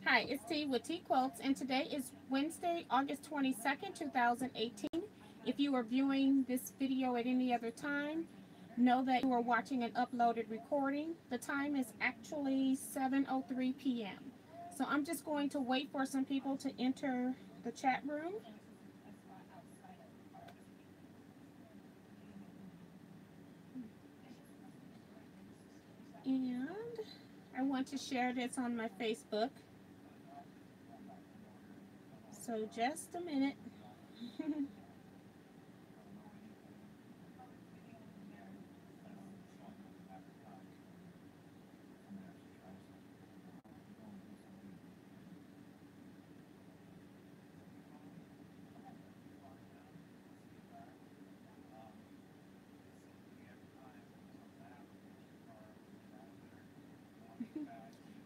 Hi, it's T with Teaquilts, and today is Wednesday, August 22nd, 2018. If you are viewing this video at any other time, know that you are watching an uploaded recording. The time is actually 7:03 p.m. So I'm just going to wait for some people to enter the chat room. And I want to share this on my Facebook. So just a minute.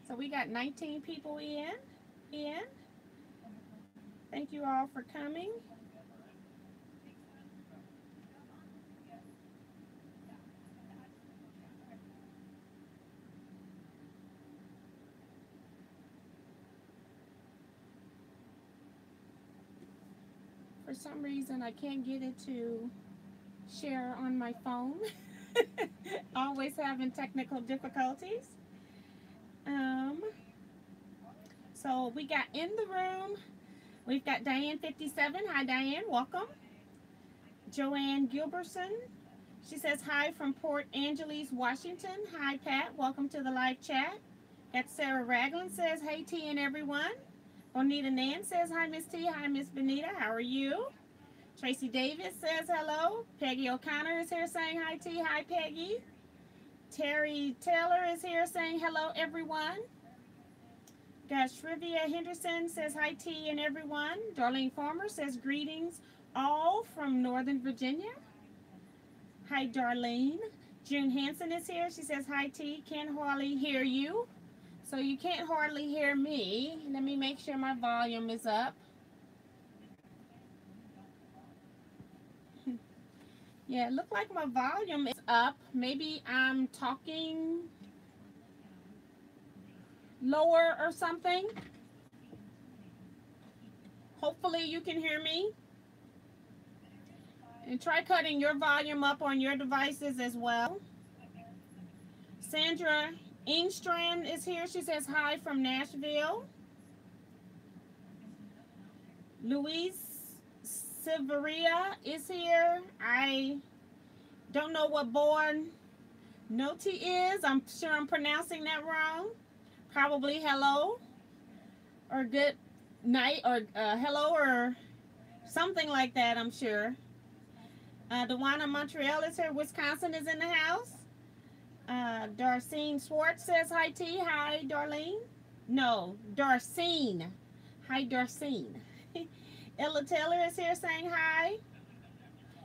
So we got 19 people in. Thank you all for coming. For some reason, I can't get it to share on my phone. Always having technical difficulties. So we got in the room. We've got Diane 57. Hi, Diane. Welcome. Joanne Gilbertson. She says hi from Port Angeles, Washington. Hi, Pat. Welcome to the live chat. Got Sarah Ragland says, hey, T and everyone. Bonita Nan says, hi, Miss T. Hi, Miss Bonita. How are you? Tracy Davis says hello. Peggy O'Connor is here saying hi, T. Hi, Peggy. Terry Taylor is here saying hello, everyone. Got Shrivia Henderson says hi, T and everyone. Darlene Farmer says greetings all from Northern Virginia. Hi, Darlene. June Hanson is here. She says hi, T. Can hardly hear you. So you can't hardly hear me. Let me make sure my volume is up. Yeah, it looks like my volume is up. Maybe I'm talking lower or something. Hopefully you can hear me. And try cutting your volume up on your devices as well. Sandra Ingstrand is here. She says hi from Nashville. Louise Severia is here. I don't know what Born Noti is. I'm sure I'm pronouncing that wrong. Probably hello or good night or hello or something like that, I'm sure. Teajuana Montreal is here. Wisconsin is in the house. Darcene Swartz says hi, T. Hi, Darlene. No, Darcene. Hi, Darcene. Ella Taylor is here saying hi.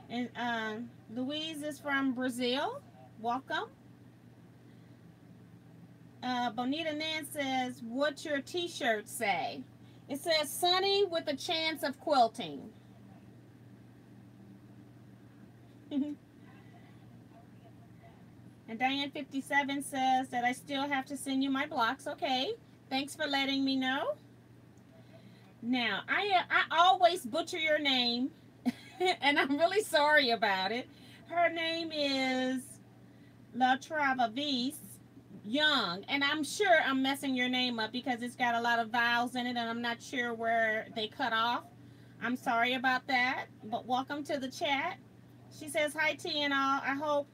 And Louise is from Brazil. Welcome. Bonita Nan says, what's your t-shirt say? It says sunny with a chance of quilting. And Diane 57 says that I still have to send you my blocks. Okay, thanks for letting me know. Now, I always butcher your name, and I'm really sorry about it. Her name is La Travavis Young, and I'm sure I'm messing your name up because it's got a lot of vowels in it, and I'm not sure where they cut off. I'm sorry about that, but welcome to the chat. She says, hi, T and all. I hope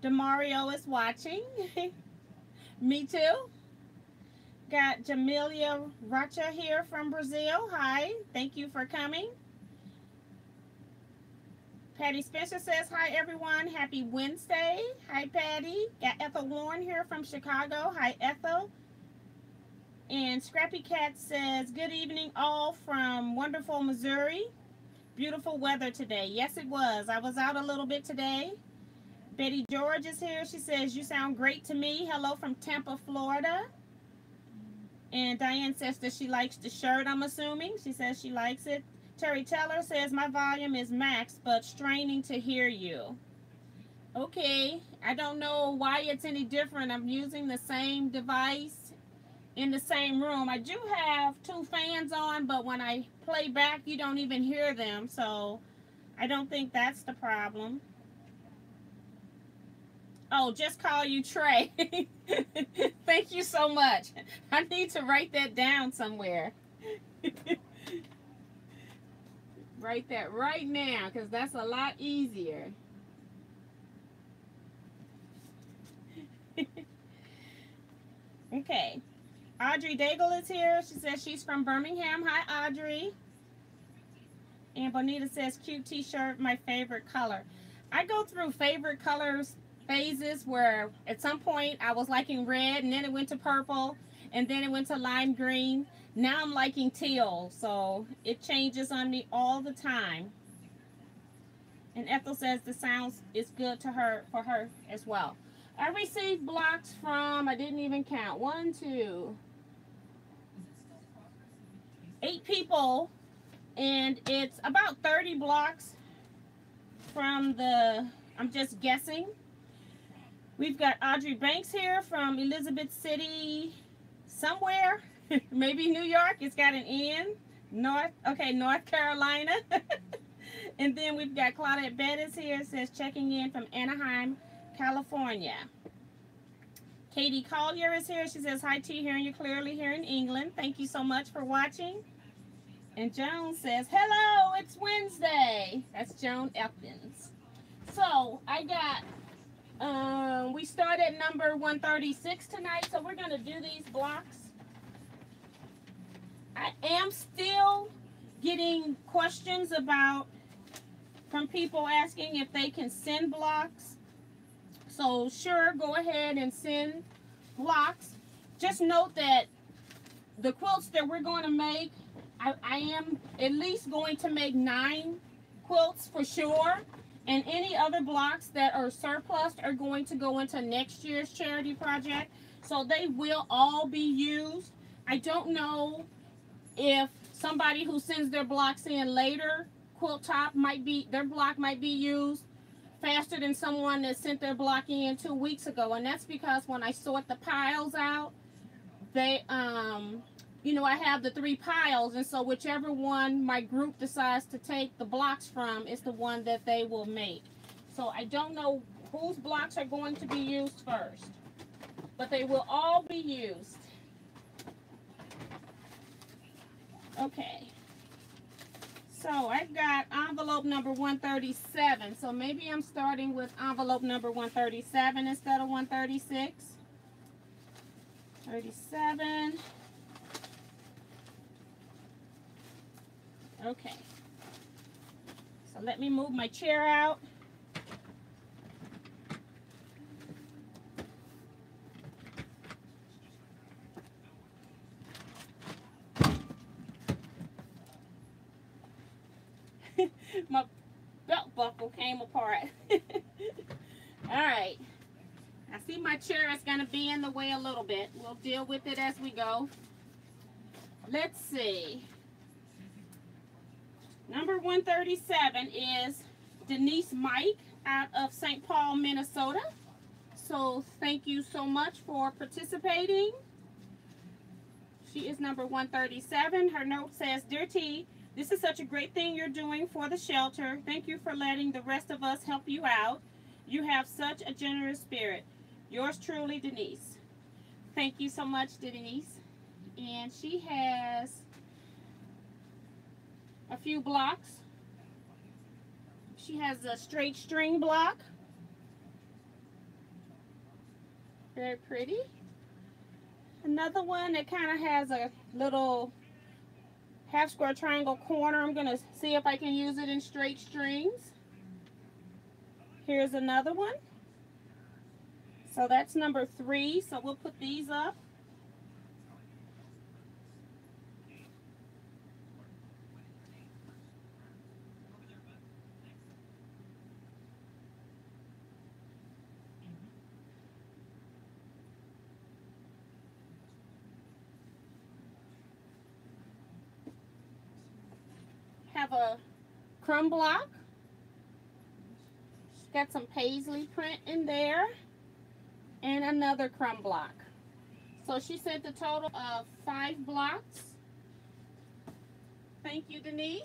DeMario is watching. Me too. Got Jamelia Racha here from Brazil. Hi, thank you for coming. Patty Spencer says, hi, everyone. Happy Wednesday. Hi, Patty. Got Ethel Warren here from Chicago. Hi, Ethel. And Scrappy Cat says, good evening all from wonderful Missouri. Beautiful weather today. Yes, it was. I was out a little bit today. Betty George is here. She says, you sound great to me. Hello from Tampa, Florida. And Diane says that she likes the shirt, I'm assuming. She says she likes it. Terry Teller says, my volume is max, but straining to hear you. Okay. I don't know why it's any different. I'm using the same device in the same room. I do have 2 fans on, but when I play back, you don't even hear them. So I don't think that's the problem. Oh, just call you Trey. Thank you so much. I need to write that down somewhere. Write that right now, because that's a lot easier. Okay. Audrey Daigle is here. She says she's from Birmingham. Hi, Audrey. And Bonita says, cute t-shirt, my favorite color. I go through favorite colors phases where at some point I was liking red, and then it went to purple, and then it went to lime green. Now I'm liking teal, so it changes on me all the time. And Ethel says the sounds is good to her, for her as well. I received blocks from, I didn't even count, 1, 2, 8 people, and it's about 30 blocks from the, I'm just guessing. We've got Audrey Banks here from Elizabeth City, somewhere, maybe New York. It's got an N. North Carolina. And then we've got Claudette Bettis here. It says checking in from Anaheim, California. Katie Collier is here. She says, hi, T, hearing you clearly here in England. Thank you so much for watching. And Joan says, hello, it's Wednesday. That's Joan Elkins. So I got, we start at number 136 tonight, so we're going to do these blocks. I am still getting questions from people asking if they can send blocks. So sure, go ahead and send blocks. Just note that the quilts that we're going to make, I am at least going to make 9 quilts for sure. And any other blocks that are surplus are going to go into next year's charity project. So they will all be used. I don't know if somebody who sends their blocks in later, quilt top their block might be used faster than someone that sent their block in 2 weeks ago. And that's because when I sort the piles out, they, you know, I have the 3 piles, and so whichever one my group decides to take the blocks from is the one that they will make. So I don't know whose blocks are going to be used first, but they will all be used. Okay. So I've got envelope number 137. So maybe I'm starting with envelope number 137 instead of 136. 37. Okay. So let me move my chair out. My belt buckle came apart. All right. I see my chair is going to be in the way a little bit. We'll deal with it as we go. Let's see. Number 137 is Denise Mike out of St. Paul, Minnesota. So thank you so much for participating. She is number 137. Her note says, Dear T, this is such a great thing you're doing for the shelter. Thank you for letting the rest of us help you out. You have such a generous spirit. Yours truly, Denise. Thank you so much, Denise. And she has a few blocks. She has a straight string block. Very pretty. Another one that kind of has a little half square triangle corner. I'm going to see if I can use it in straight strings. Here's another one. So that's number 3. So we'll put these up. Have a crumb block. She's got some paisley print in there. And another crumb block. So she sent a total of 5 blocks. Thank you, Denise.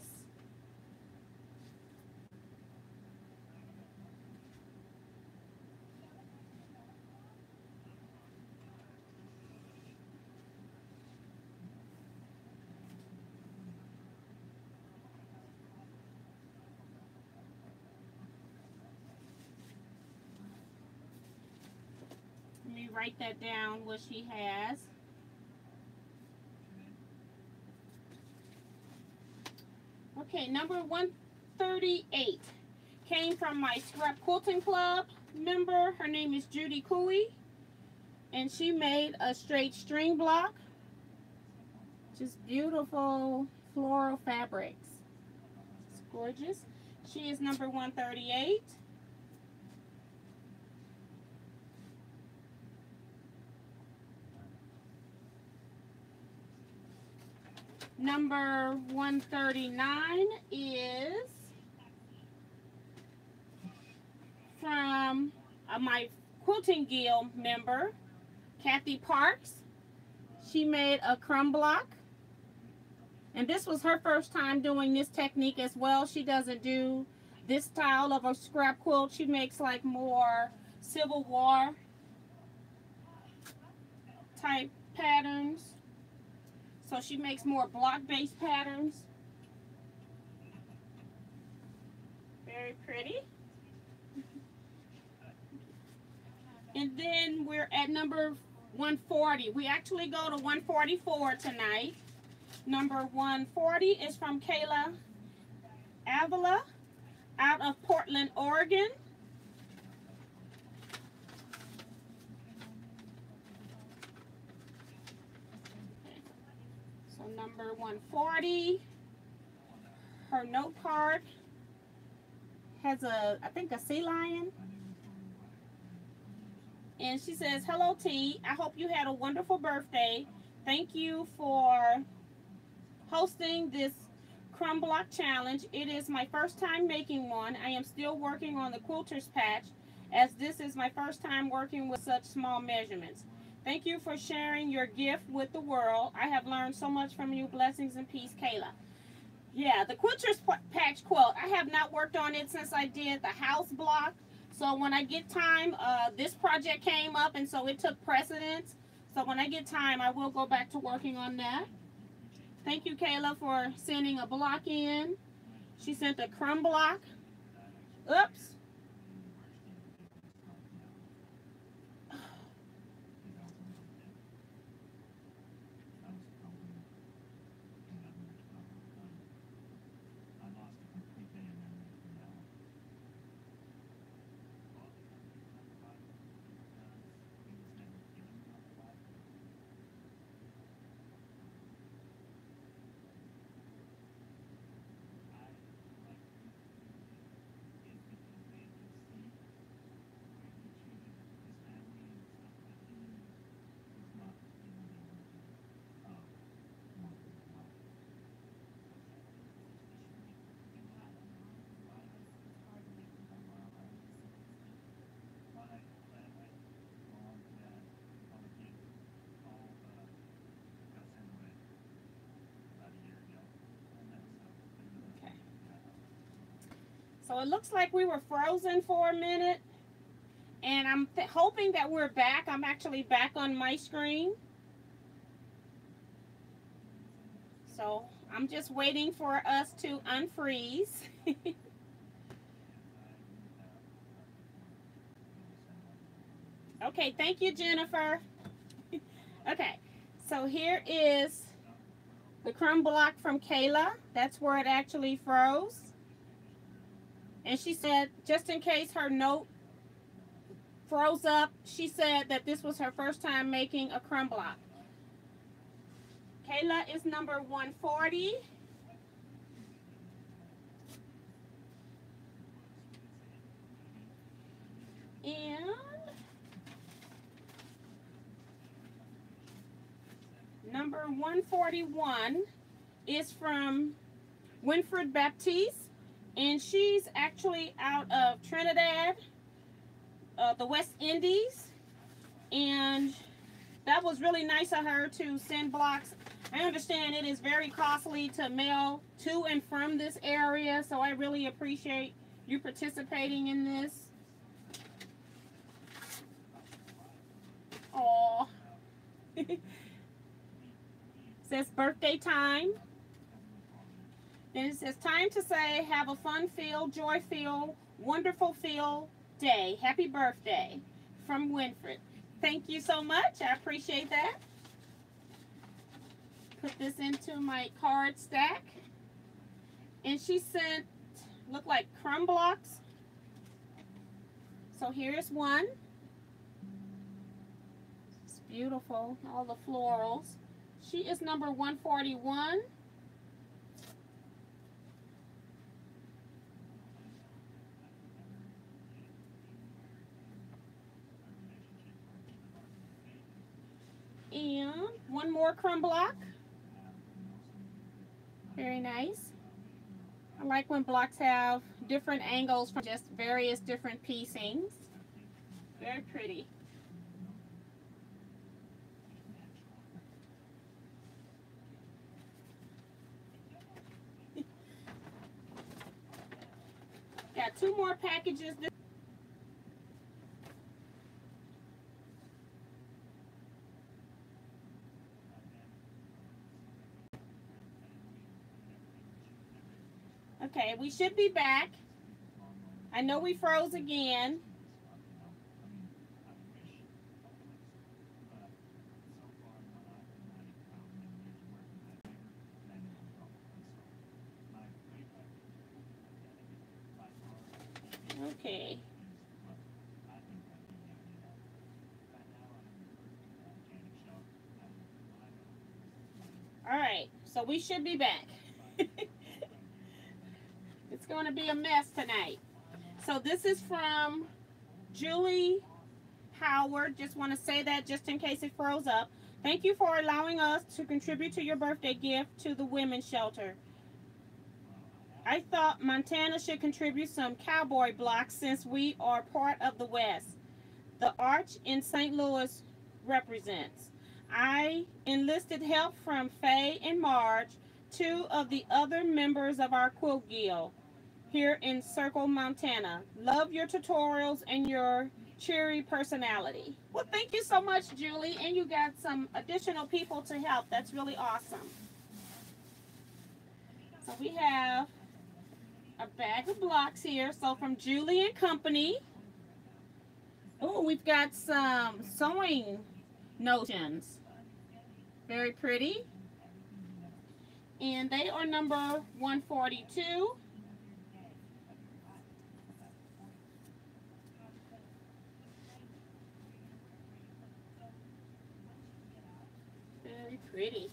Let me write that down, what she has. Okay, number 138 came from my Scrap Quilting Club member. Her name is Judy Cooey, and she made a straight string block. Just beautiful floral fabrics. It's gorgeous. She is number 138. Number 139 is from my Quilting Guild member, Kathy Parks. She made a crumb block. And this was her first time doing this technique as well. She doesn't do this style of a scrap quilt. She makes like more Civil War type patterns. So she makes more block-based patterns. Very pretty. And then we're at number 140. We actually go to 144 tonight. Number 140 is from Kayla Avila out of Portland, Oregon. So number 140, her note card has I think a sea lion. And she says, "Hello T, I hope you had a wonderful birthday. Thank you for hosting this crumb block challenge. It is my first time making one. I am still working on the quilter's patch, as this is my first time working with such small measurements. Thank you for sharing your gift with the world. I have learned so much from you. Blessings and peace, Kayla." Yeah, the quilter's patch quilt, I have not worked on it since I did the house block. So when I get time, this project came up, and so it took precedence. So when I get time, I will go back to working on that. Thank you, Kayla, for sending a block in. She sent a crumb block. Oops. So it looks like we were frozen for a minute, and I'm hoping that we're back. I'm actually back on my screen. So I'm just waiting for us to unfreeze. Okay, thank you, Jennifer. Okay, so here is the crumb block from Kayla. That's where it actually froze. And she said, just in case her note froze up, she said that this was her first time making a crumb block. Kayla is number 140. And number 141 is from Winfred Baptiste. And she's actually out of Trinidad, the West Indies. And that was really nice of her to send blocks. I understand it is very costly to mail to and from this area, so I really appreciate you participating in this. Aw. Says birthday time. Then it says time to say have a fun-filled, joy-filled, wonderful-filled day. Happy birthday from Winfred. Thank you so much. I appreciate that. Put this into my card stack. And she sent, look like crumb blocks. So here's one. It's beautiful, all the florals. She is number 141. And one more crumb block. Very nice. I like when blocks have different angles from just various different piecings. Very pretty. Got two more packages. Okay, we should be back. I know we froze again. Okay. All right, so we should be back. It's going to be a mess tonight. So this is from Julie Howard. Just want to say that just in case it froze up. Thank you for allowing us to contribute to your birthday gift to the women's shelter. I thought Montana should contribute some cowboy blocks since we are part of the West. The arch in St. Louis represents. I enlisted help from Faye and Marge, two of the other members of our quilt guild here in Circle, Montana. Love your tutorials and your cheery personality. Well, thank you so much, Julie. And you got some additional people to help. That's really awesome. So we have a bag of blocks here. So from Julie and Company. Oh, we've got some sewing notions. Very pretty. And they are number 142. Very pretty.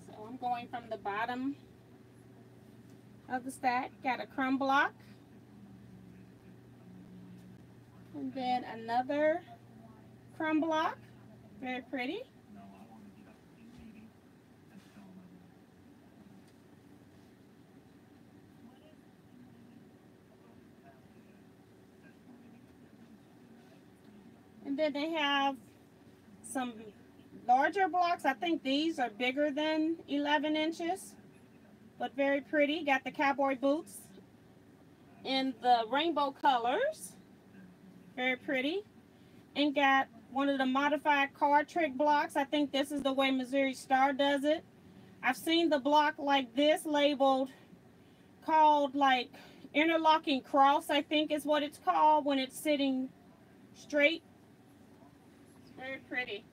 So I'm going from the bottom of the stack. Got a crumb block. And then another crumb block. Very pretty. And then they have some larger blocks. I think these are bigger than 11 inches, but very pretty. Got the cowboy boots in the rainbow colors. Very pretty. And got one of the modified card trick blocks. I think this is the way Missouri Star does it. I've seen the block like this labeled, called like interlocking cross, I think is what it's called when it's sitting straight. Very pretty.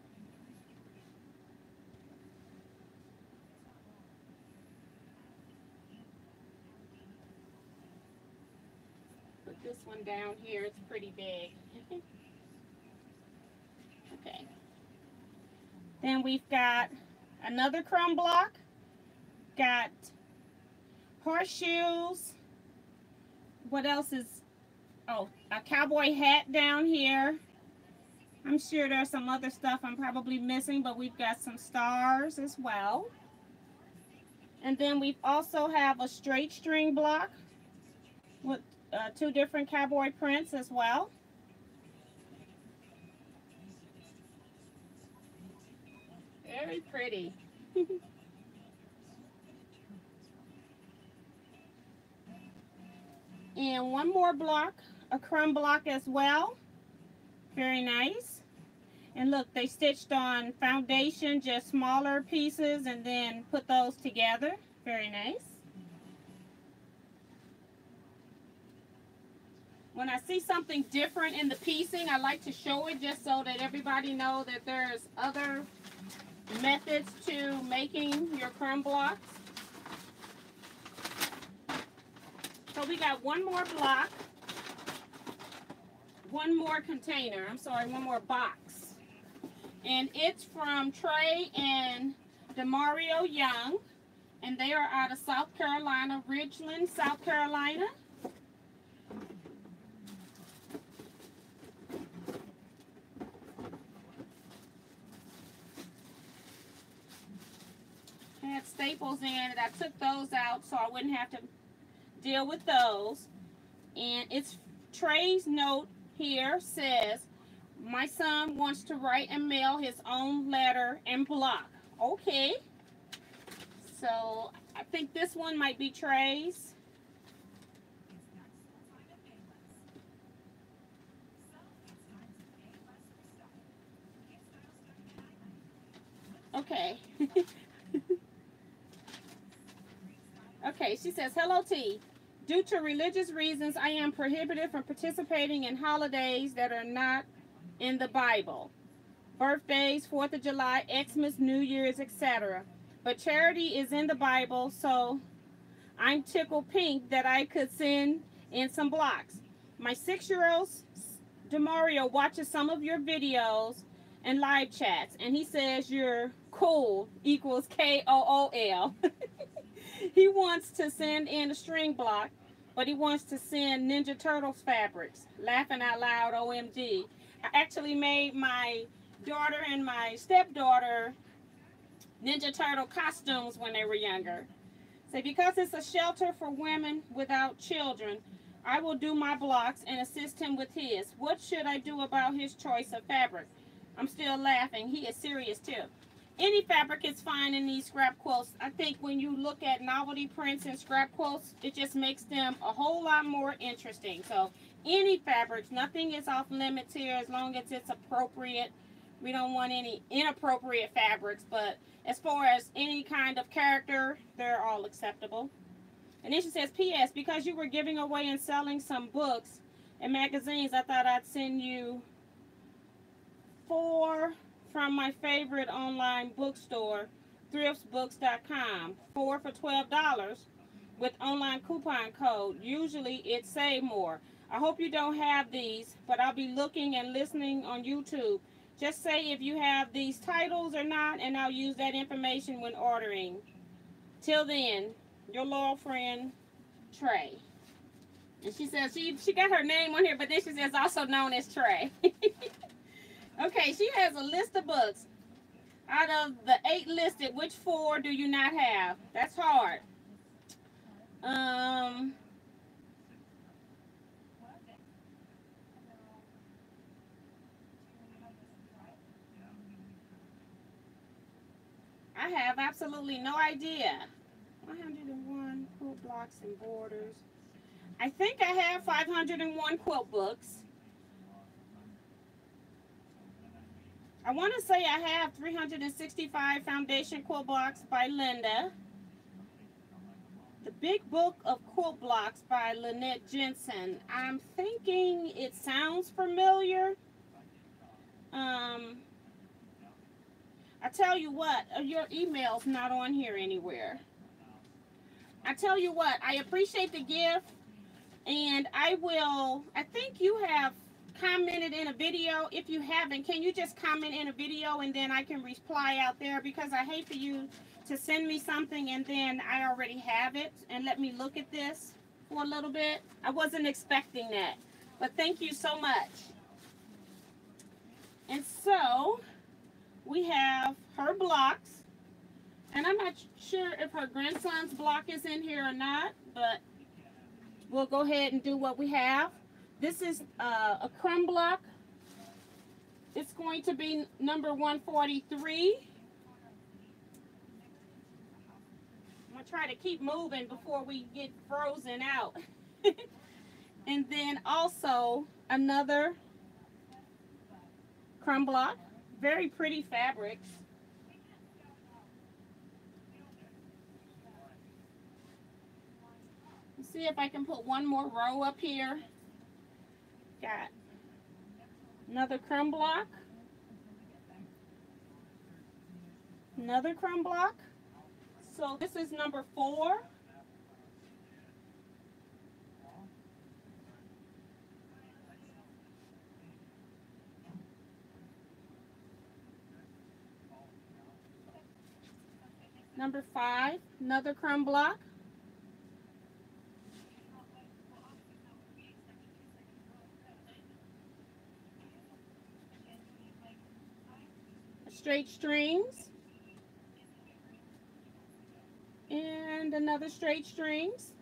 Put this one down here. It's pretty big. Okay. Then we've got another crumb block. Got horseshoes. What else is... Oh, a cowboy hat down here. I'm sure there's some other stuff I'm probably missing, but we've got some stars as well. And then we also have a straight string block with two different cowboy prints as well. Very pretty. And one more block, a crumb block as well. Very nice. And look, they stitched on foundation, just smaller pieces, and then put those together. Very nice. When I see something different in the piecing, I like to show it just so that everybody knows that there's other methods to making your crumb blocks. So we got one more block, one more container, one more box. And it's from Trey and Demario Young, and they are out of South Carolina, Ridgeland, South Carolina. I had staples in and I took those out so I wouldn't have to deal with those. And it's Trey's note here says, my son wants to write and mail his own letter and block. Okay. So I think this one might be Trey's. Okay. Okay, she says, hello T. Due to religious reasons, I am prohibited from participating in holidays that are not in the Bible. Birthdays, 4th of July, Xmas, New Year's, etc. But charity is in the Bible, so I'm tickled pink that I could send in some blocks. My 6-year-old Demario watches some of your videos and live chats, and he says you're cool equals KOOL. He wants to send in a string block, but he wants to send Ninja Turtles fabrics. Laughing out loud, OMG. I actually made my daughter and my stepdaughter Ninja Turtle costumes when they were younger. So because it's a shelter for women without children, I will do my blocks and assist him with his. What should I do about his choice of fabric? I'm still laughing. He is serious too. Any fabric is fine in these scrap quilts. I think when you look at novelty prints and scrap quilts, it just makes them a whole lot more interesting. So any fabrics, nothing is off limits here as long as it's appropriate. We don't want any inappropriate fabrics, but as far as any kind of character, they're all acceptable. And then she says, P.S. because you were giving away and selling some books and magazines, I thought I'd send you 4 from my favorite online bookstore, thriftsbooks.com. 4 for $12 with online coupon code. Usually it save more. I hope you don't have these, but I'll be looking and listening on YouTube. Just say if you have these titles or not, and I'll use that information when ordering. Till then, your loyal friend, Trey. And she says she got her name on here, but then she says also known as Trey. Okay, she has a list of books. Out of the 8 listed, which 4 do you not have? That's hard. I have absolutely no idea. 101 quilt blocks and borders. I think I have 501 quilt books. I want to say I have 365 foundation quilt blocks by Linda. The Big Book of Quilt Blocks by Lynette Jensen. I'm thinking it sounds familiar. I tell you what, your email's not on here anywhere. I tell you what, I appreciate the gift, and I think you have commented in a video. If you haven't, can you just comment in a video and then I can reply out there, because I hate for you to send me something and then I already have it, and let me look at this for a little bit. I wasn't expecting that, but thank you so much. And so we have her blocks, and I'm not sure if her grandson's block is in here or not, but we'll go ahead and do what we have. This is a crumb block. It's going to be number 143. I'll try to keep moving before we get frozen out. And then also another crumb block. Very pretty fabrics. Let's see if I can put one more row up here. Got another crumb block. Another crumb block. So this is number 4. Number 5, another crumb block. Straight strings. And another straight strings.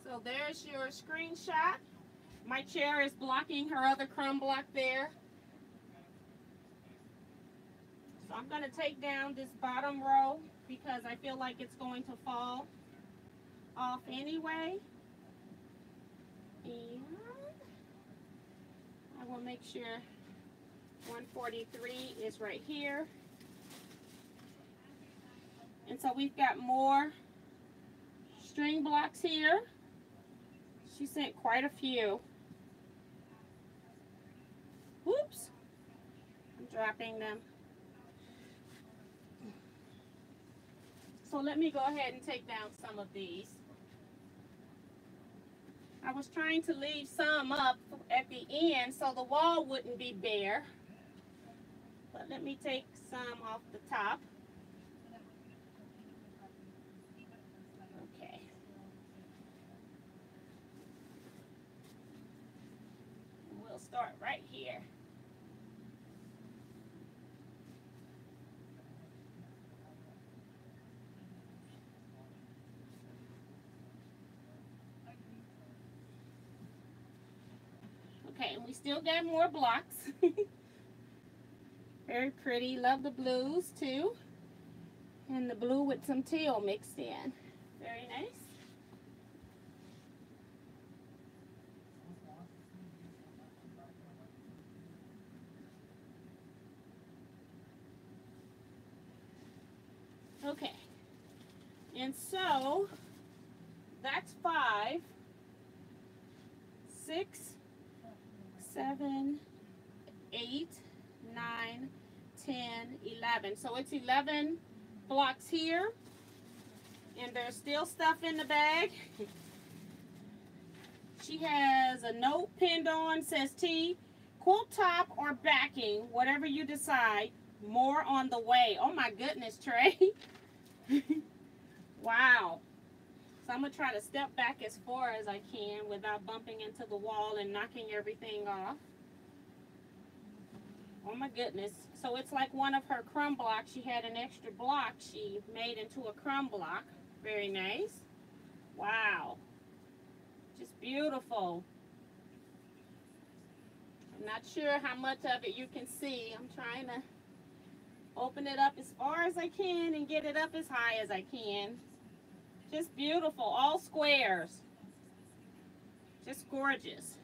So there's your screenshot. My chair is blocking her other crumb block there. So I'm going to take down this bottom row because I feel like it's going to fall off anyway. And I will make sure 143 is right here. And so we've got more string blocks here. She sent quite a few. Whoops. I'm dropping them. So let me go ahead and take down some of these. I was trying to leave some up at the end so the wall wouldn't be bare. But let me take some off the top. Okay. We'll start right here. Okay, and we still got more blocks. Very pretty. Love the blues too. And the blue with some teal mixed in. Very nice. Okay. And so that's 5, 6, 7, 8, 9, 10, 11. So it's 11 blocks here. And there's still stuff in the bag. She has a note pinned on, says T, quilt top or backing, whatever you decide. More on the way. Oh my goodness, Trey. Wow. So I'm going to try to step back as far as I can without bumping into the wall and knocking everything off. Oh my goodness. So it's like one of her crumb blocks. She had an extra block she made into a crumb block. Very nice. Wow. Just beautiful. I'm not sure how much of it you can see. I'm trying to open it up as far as I can and get it up as high as I can. Just beautiful, all squares. Just gorgeous.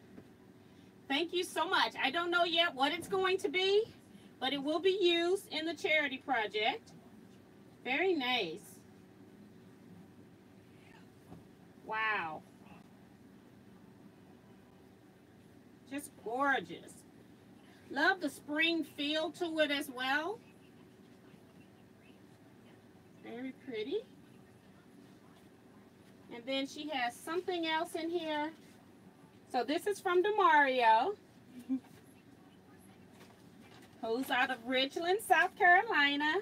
Thank you so much. I don't know yet what it's going to be, but it will be used in the charity project. Very nice. Wow. Just gorgeous. Love the spring feel to it as well. Very pretty. And then she has something else in here. So this is from DeMario, who's out of Ridgeland, South Carolina.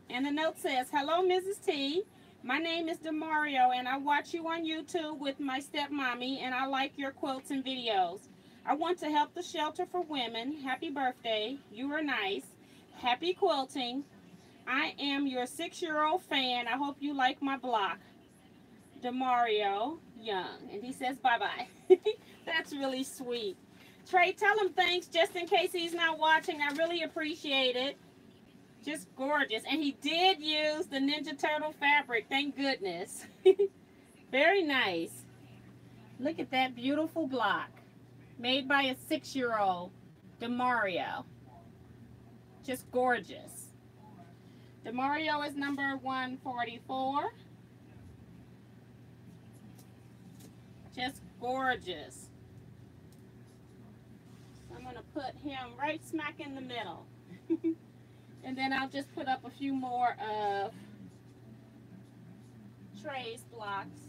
And the note says, "Hello, Mrs. T. My name is DeMario, and I watch you on YouTube with my stepmommy, and I like your quilts and videos. I want to help the shelter for women. Happy birthday. You are nice. Happy quilting. I am your 6-year-old fan. I hope you like my block. Demario Young. And he says bye-bye. That's really sweet. Trey, tell him thanks just in case he's not watching. I really appreciate it. Just gorgeous. And he did use the Ninja Turtle fabric. Thank goodness. Very nice. Look at that beautiful block. Made by a 6-year-old. Demario. Just gorgeous. Demario is number 144. Just gorgeous. So I'm going to put him right smack in the middle. And then I'll just put up a few more of Trey's blocks.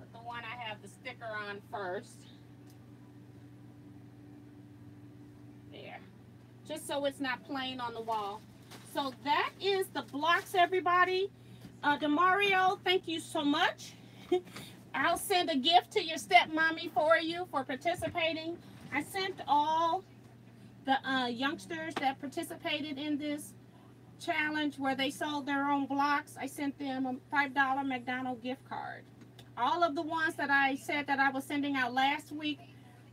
Put the one I have the sticker on first. There. Just so it's not plain on the wall. So that is the blocks, everybody. Demario, thank you so much. I'll send a gift to your stepmommy for you for participating. I sent all the youngsters that participated in this challenge where they sold their own blocks. I sent them a $5 McDonald's gift card. All of the ones that I said that I was sending out last week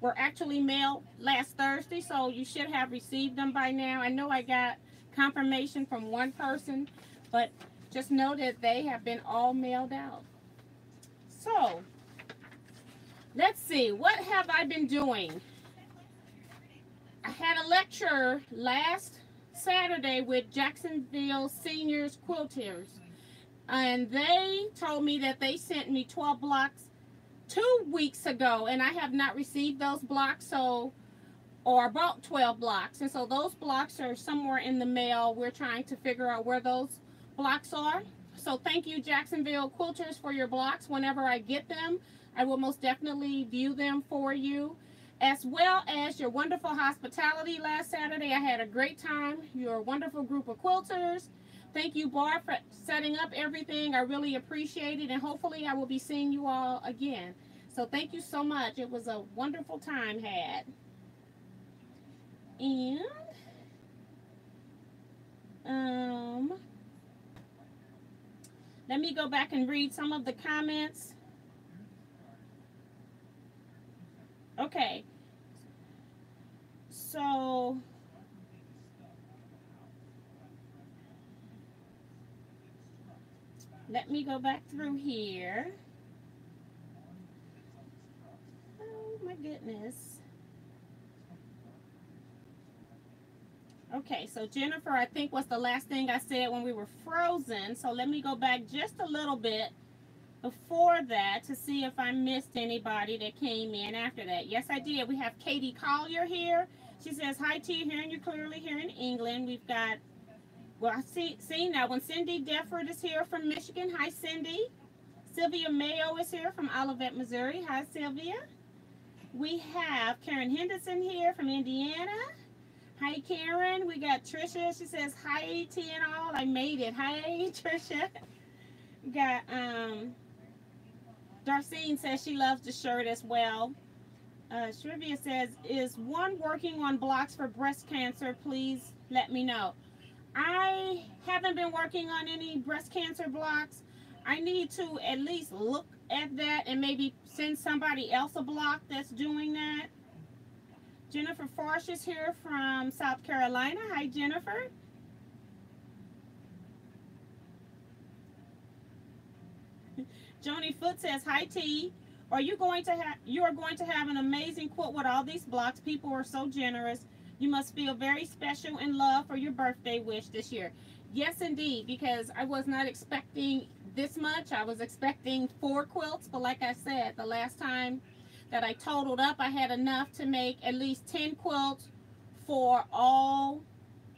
were actually mailed last Thursday, so you should have received them by now. I know I got confirmation from one person, but just know that they have been all mailed out. So, let's see, what have I been doing? I had a lecture last Saturday with Jacksonville Seniors Quilters, and they told me that they sent me 12 blocks 2 weeks ago, and I have not received those blocks, so, or about 12 blocks, and so those blocks are somewhere in the mail. We're trying to figure out where those blocks are. So thank you, Jacksonville Quilters, for your blocks. Whenever I get them, I will most definitely view them for you, as well as your wonderful hospitality last Saturday. I had a great time. You're a wonderful group of quilters. Thank you, Barb, for setting up everything. I really appreciate it, and hopefully I will be seeing you all again. So thank you so much. It was a wonderful time had. And let me go back and read some of the comments. Okay. So let me go back through here. Oh my goodness. Okay, so Jennifer, I think, was the last thing I said when we were frozen. So let me go back just a little bit before that to see if I missed anybody that came in after that. Yes, I did. We have Katie Collier here. She says, hi, T, hearing you clearly here in England. We've got, well, I see that one. Cindy Defford is here from Michigan. Hi, Cindy. Sylvia Mayo is here from Olivet, Missouri. Hi, Sylvia. We have Karen Henderson here from Indiana. Hi, Karen. We got Trisha. She says, hi, T and all. I made it. Hi, Trisha. We got, Darcine says she loves the shirt as well. Shrivia says, is one working on blocks for breast cancer? Please let me know. I haven't been working on any breast cancer blocks. I need to at least look at that and maybe send somebody else a block that's doing that. Jennifer Forsh is here from South Carolina. Hi, Jennifer. Joni Foot says, hi, T. You are going to have an amazing quilt with all these blocks. People are so generous. You must feel very special in love for your birthday wish this year. Yes, indeed, because I was not expecting this much. I was expecting 4 quilts, but like I said, the last time that I totaled up, I had enough to make at least 10 quilts for all,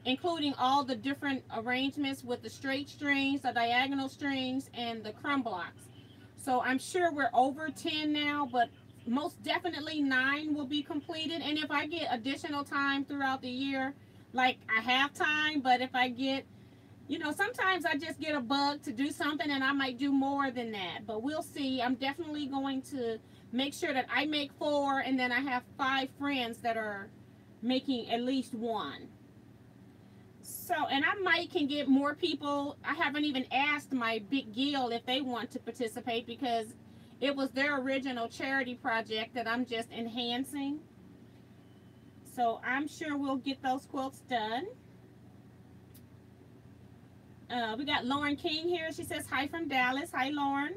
including all the different arrangements with the straight strings, the diagonal strings, and the crumb blocks. So I'm sure we're over 10 now, but most definitely 9 will be completed. And if I get additional time throughout the year, like I have time, but if I get You know, sometimes I just get a bug to do something and I might do more than that, but we'll see. I'm definitely going to make sure that I make 4 and then I have 5 friends that are making at least 1. So, and I might can get more people. I haven't even asked my big guild if they want to participate because it was their original charity project that I'm just enhancing. So I'm sure we'll get those quilts done. We got Lauren King here. She says hi from Dallas. Hi, Lauren.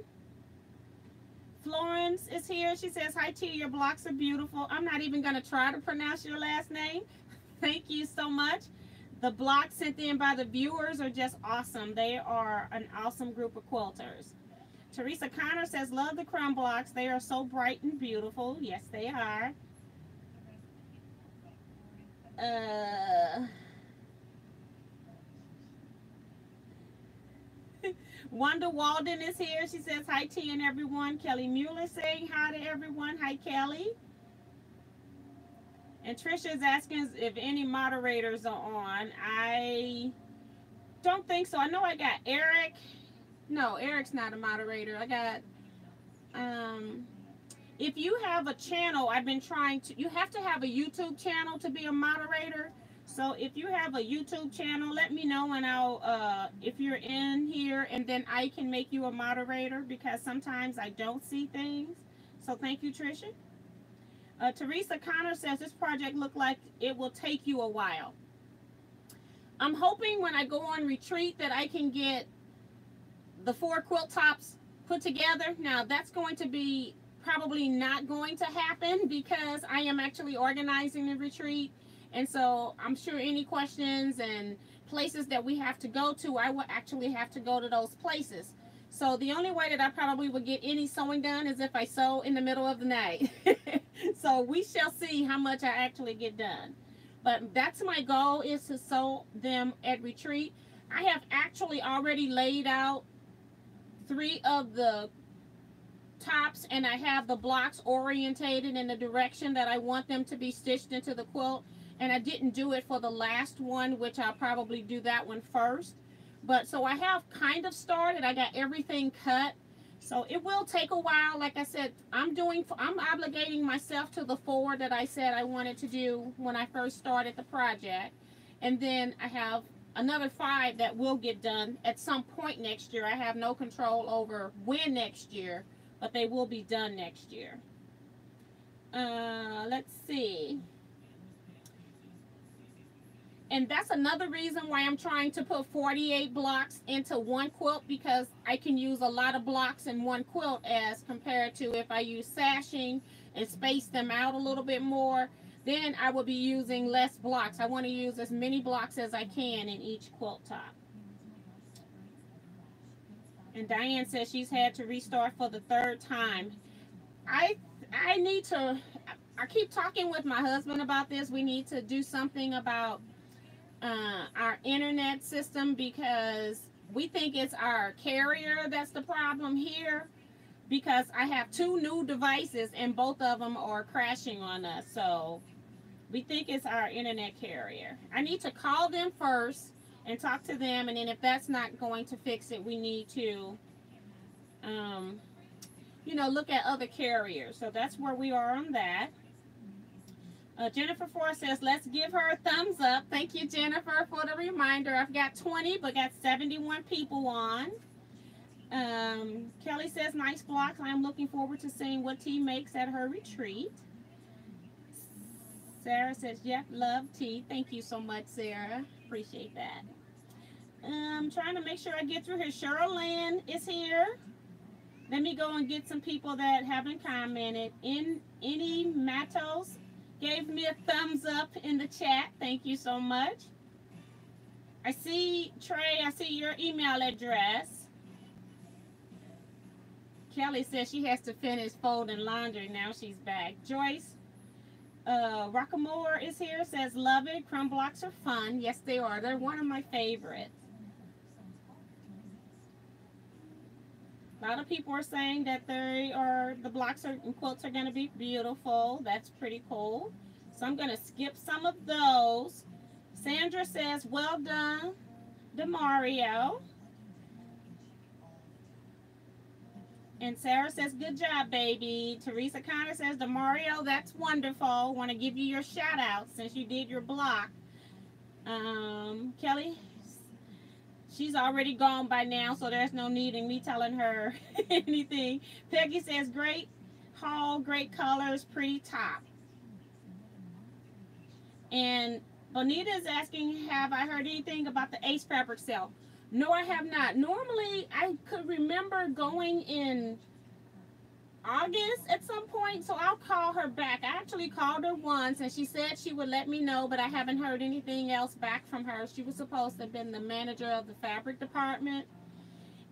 Florence is here. She says hi to you. Your blocks are beautiful. I'm not even going to try to pronounce your last name. Thank you so much. The blocks sent in by the viewers are just awesome. They are an awesome group of quilters. Teresa Connor says, love the crumb blocks. They are so bright and beautiful. Yes, they are. Wanda Walden is here. She says hi to you and everyone. Kelly Mueller saying hi to everyone. Hi, Kelly. And Trisha is asking if any moderators are on. I don't think so. I know I got Eric. No, Eric's not a moderator. I got, if you have a channel, I've been trying to, you have to have a YouTube channel to be a moderator. So if you have a YouTube channel, let me know and I'll, if you're in here and then I can make you a moderator because sometimes I don't see things. So thank you, Trisha. Teresa Connor says this project looked like it will take you a while. I'm hoping when I go on retreat that I can get the 4 quilt tops put together. Now that's going to be probably not going to happen because I am actually organizing the retreat. And so I'm sure any questions and places that we have to go to, I will actually have to go to those places. So the only way that I probably would get any sewing done is if I sew in the middle of the night. So we shall see how much I actually get done. But that's my goal, is to sew them at retreat. I have actually already laid out 3 of the tops and I have the blocks orientated in the direction that I want them to be stitched into the quilt. And I didn't do it for the last one, which I'll probably do that one first. But so I have kind of started. I got everything cut. So it will take a while. Like I said, I'm obligating myself to the 4 that I said I wanted to do when I first started the project. And then I have another 5 that will get done at some point next year. I have no control over when next year, but they will be done next year. Let's see. And that's another reason why I'm trying to put 48 blocks into one quilt, because I can use a lot of blocks in one quilt as compared to if I use sashing and space them out a little bit more, then I will be using less blocks. I want to use as many blocks as I can in each quilt top. And Diane says she's had to restart for the 3rd time. I need to, I keep talking with my husband about this. We need to do something about our internet system, because we think it's our carrier that's the problem here, because I have 2 new devices and both of them are crashing on us. So we think it's our internet carrier. I need to call them first and talk to them, and then if that's not going to fix it, we need to you know, look at other carriers. So that's where we are on that. Jennifer Ford says, let's give her a thumbs up. Thank you, Jennifer, for the reminder. I've got 20, but got 71 people on. Kelly says, nice blocks. I'm looking forward to seeing what T makes at her retreat. Sarah says, yep, love T. Thank you so much, Sarah. Appreciate that. I'm trying to make sure I get through here. Cheryl Lynn is here. Let me go and get some people that haven't commented. Any Matos gave me a thumbs up in the chat. Thank you so much. I see, Trey, I see your email address. Kelly says she has to finish folding laundry. Now she's back. Joyce Rockamore is here, says, love it. Crumb blocks are fun. Yes, they are. They're one of my favorites. A lot of people are saying that the blocks and quilts are going to be beautiful. That's pretty cool. So I'm going to skip some of those. Sandra says, well done. Demario. And Sarah says, good job, baby. Teresa Connor says, Demario, that's wonderful. Want to give you your shout out since you did your block. Kelly, she's already gone by now, so there's no need in me telling her anything. Peggy says, great haul, great colors, pretty top. And Bonita is asking, have I heard anything about the Ace fabric sale? No, I have not. Normally, I could remember going in August at some point, so I'll call her back. I actually called her once, and she said she would let me know, but I haven't heard anything else back from her. She was supposed to have been the manager of the fabric department,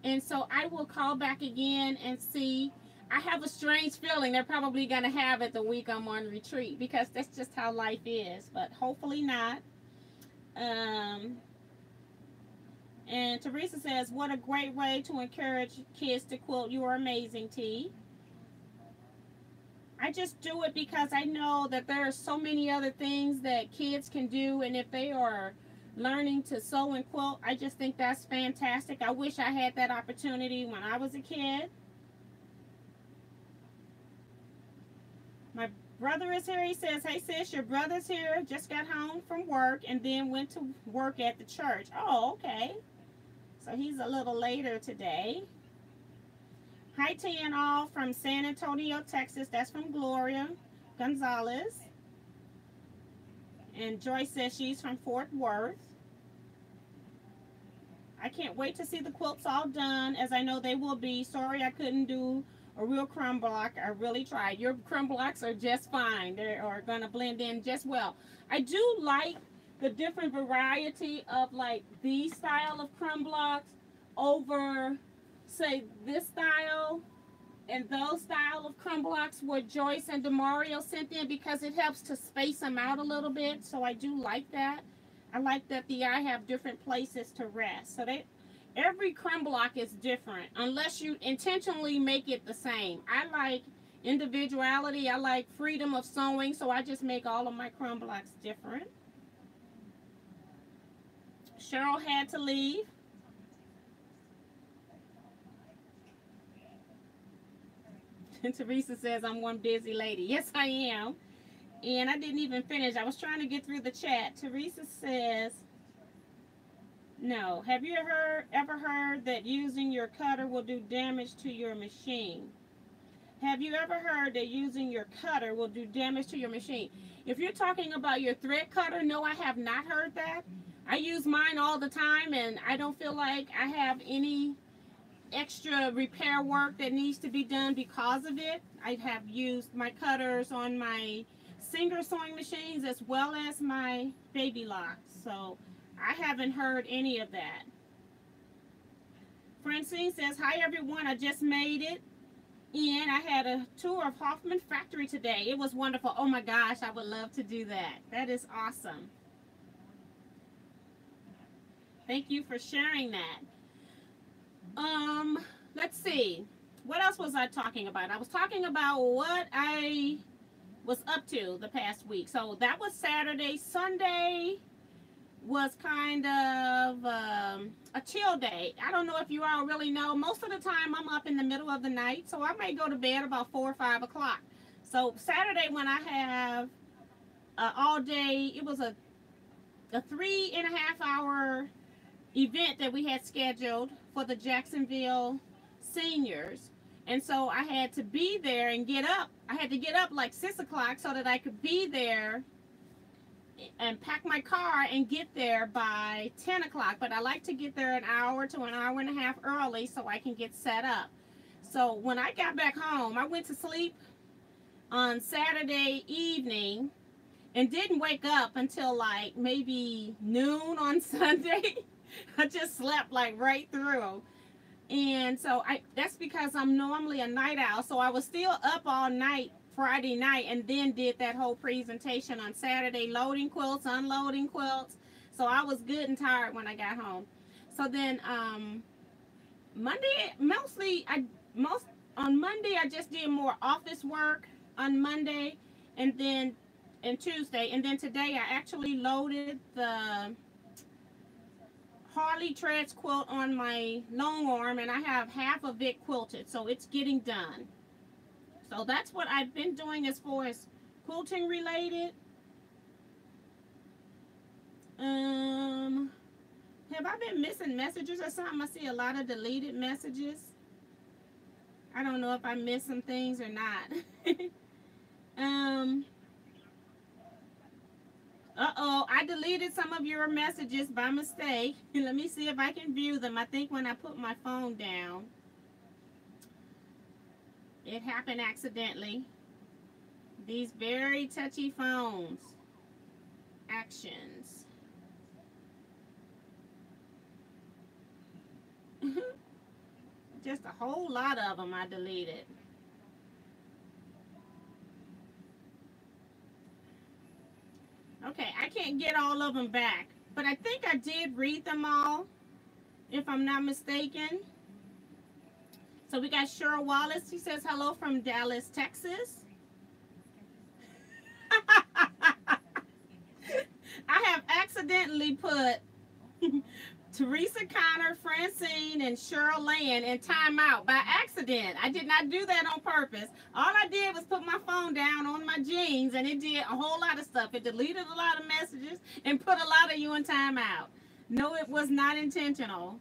and so I will call back again and see. I have a strange feeling they're probably going to have it the week I'm on retreat, because that's just how life is, but hopefully not. And Teresa says, what a great way to encourage kids to quilt. You are amazing, T. I just do it because I know that there are so many other things that kids can do, and if they are learning to sew and quilt, I just think that's fantastic. I wish I had that opportunity when I was a kid. My brother is here. He says, hey sis, your brother's here. Just got home from work and then went to work at the church. Oh, okay. So he's a little later today. Hi to you and all from San Antonio, Texas. That's from Gloria Gonzalez. And Joyce says she's from Fort Worth. I can't wait to see the quilts all done, as I know they will be. Sorry I couldn't do a real crumb block. I really tried. Your crumb blocks are just fine. They are going to blend in just well. I do like the different variety of like these style of crumb blocks over, say, this style and those style of crumb blocks what Joyce and Demario sent in, because it helps to space them out a little bit. So I do like that. I like that I have different places to rest. So every crumb block is different unless you intentionally make it the same. I like individuality. I like freedom of sewing, so I just make all of my crumb blocks different. Cheryl had to leave. And Teresa says, I'm one busy lady. Yes, I am. And I didn't even finish. I was trying to get through the chat. Teresa says, no. Have you ever heard that using your cutter will do damage to your machine? Have you ever heard that using your cutter will do damage to your machine? If you're talking about your thread cutter, no, I have not heard that. I use mine all the time, and I don't feel like I have any extra repair work that needs to be done because of it. I have used my cutters on my Singer sewing machines as well as my baby locks, so I haven't heard any of that. Francine says, hi everyone, I just made it and I had a tour of Hoffman Factory today. It was wonderful. Oh my gosh, I would love to do that. That is awesome. Thank you for sharing that. Let's see. What else was I talking about? I was talking about what I was up to the past week. So that was Saturday. Sunday was kind of a chill day. I don't know if you all really know. Most of the time I'm up in the middle of the night, so I may go to bed about 4 or 5 o'clock. So Saturday, when I have all day, it was a 3.5 hour event that we had scheduled for the Jacksonville seniors. And so I had to be there and get up. I had to get up like 6 o'clock so that I could be there and pack my car and get there by 10 o'clock. But I like to get there an hour to an hour and a half early so I can get set up. So when I got back home, I went to sleep on Saturday evening and didn't wake up until like maybe noon on Sunday. I just slept like right through. And so that's because I'm normally a night owl. So I was still up all night Friday night and then did that whole presentation on Saturday, loading quilts, unloading quilts. So I was good and tired when I got home. So then Monday, on Monday I just did more office work on Monday and Tuesday. And then today I actually loaded the Harley Treads quilt on my long arm, and I have half of it quilted, so it's getting done. So that's what I've been doing as far as quilting related. Have I been missing messages or something? I see a lot of deleted messages. I don't know if I missed some things or not. Uh-oh, I deleted some of your messages by mistake. Let me see if I can view them. I think when I put my phone down, it happened accidentally. These very touchy phones. Actions. Just a whole lot of them I deleted. Okay, I can't get all of them back, but I think I did read them all, if I'm not mistaken. So we got Cheryl Wallace. She says hello from Dallas, Texas. I have accidentally put Teresa Connor, Francine, and Cheryl Land in timeout by accident. I did not do that on purpose. All I did was put my phone down on my jeans, and it did a whole lot of stuff. It deleted a lot of messages and put a lot of you in timeout. No, it was not intentional.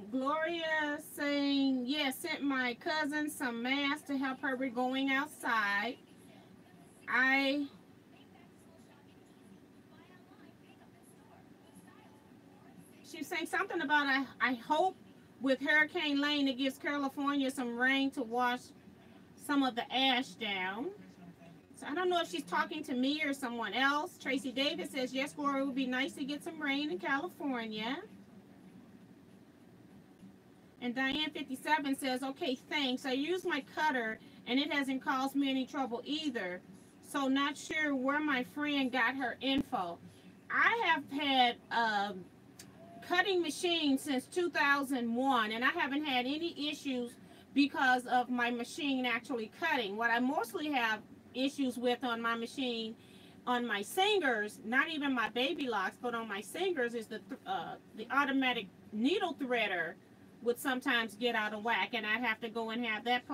Gloria saying, yeah, sent my cousin some masks to help her with going outside. She's saying something about I hope with Hurricane Lane it gives California some rain to wash some of the ash down. So I don't know if she's talking to me or someone else. Tracy Davis says, yes, Gloria, it would be nice to get some rain in California. And Diane57 says, okay, thanks. I use my cutter, and it hasn't caused me any trouble either. So not sure where my friend got her info. I have had a cutting machine since 2001, and I haven't had any issues because of my machine actually cutting. What I mostly have issues with on my machine, on my singers, not even my baby locks, but on my singers, is the automatic needle threader would sometimes get out of whack, and I'd have to go and have that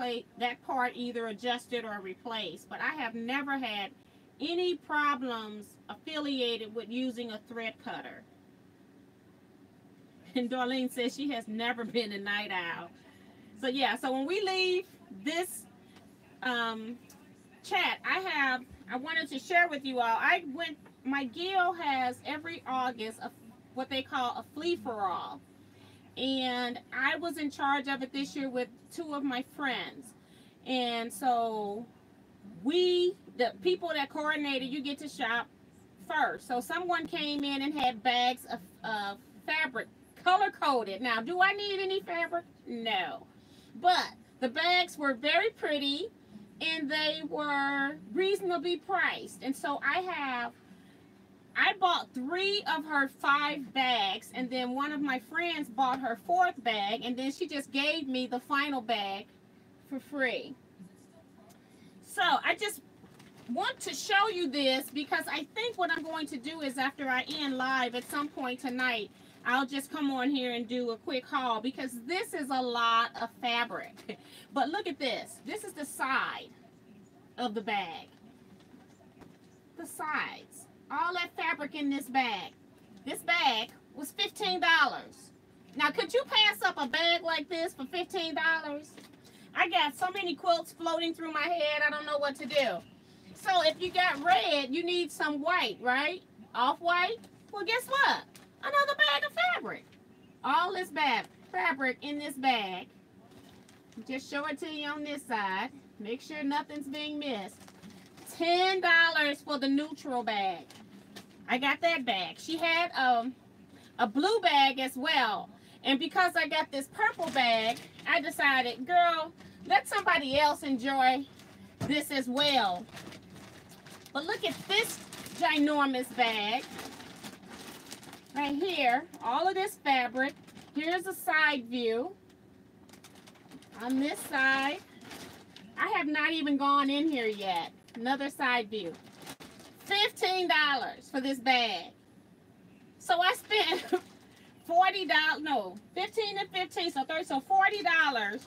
part either adjusted or replaced. But I have never had any problems affiliated with using a thread cutter. And Darlene says she has never been a night owl. So yeah, so when we leave this chat, I wanted to share with you all. My guild has every August what they call a flea-for-all. And I was in charge of it this year with 2 of my friends. And so the people that coordinated, you get to shop first. So someone came in and had bags of fabric, color-coded. Now, do I need any fabric? No. But the bags were very pretty, and they were reasonably priced. And so I bought 3 of her 5 bags, and then one of my friends bought her 4th bag, and then she just gave me the final bag for free. So I just want to show you this because I think what I'm going to do is after I end live at some point tonight, I'll just come on here and do a quick haul because this is a lot of fabric. But look at this. This is the side of the bag. The sides. All that fabric in this bag. This bag was $15. Now, could you pass up a bag like this for $15? I got so many quilts floating through my head, I don't know what to do. So if you got red, you need some white, right? Off-white? Well, guess what? Another bag of fabric. All this fabric in this bag. Just show it to you on this side. Make sure nothing's being missed. $10 for the neutral bag. I got that bag. She had a blue bag as well. And because I got this purple bag, I decided, girl, let somebody else enjoy this as well. But look at this ginormous bag. Right here, all of this fabric. Here's a side view. On this side, I have not even gone in here yet. Another side view. $15 for this bag. So I spent $40, no, 15 and 15, so 30, so $40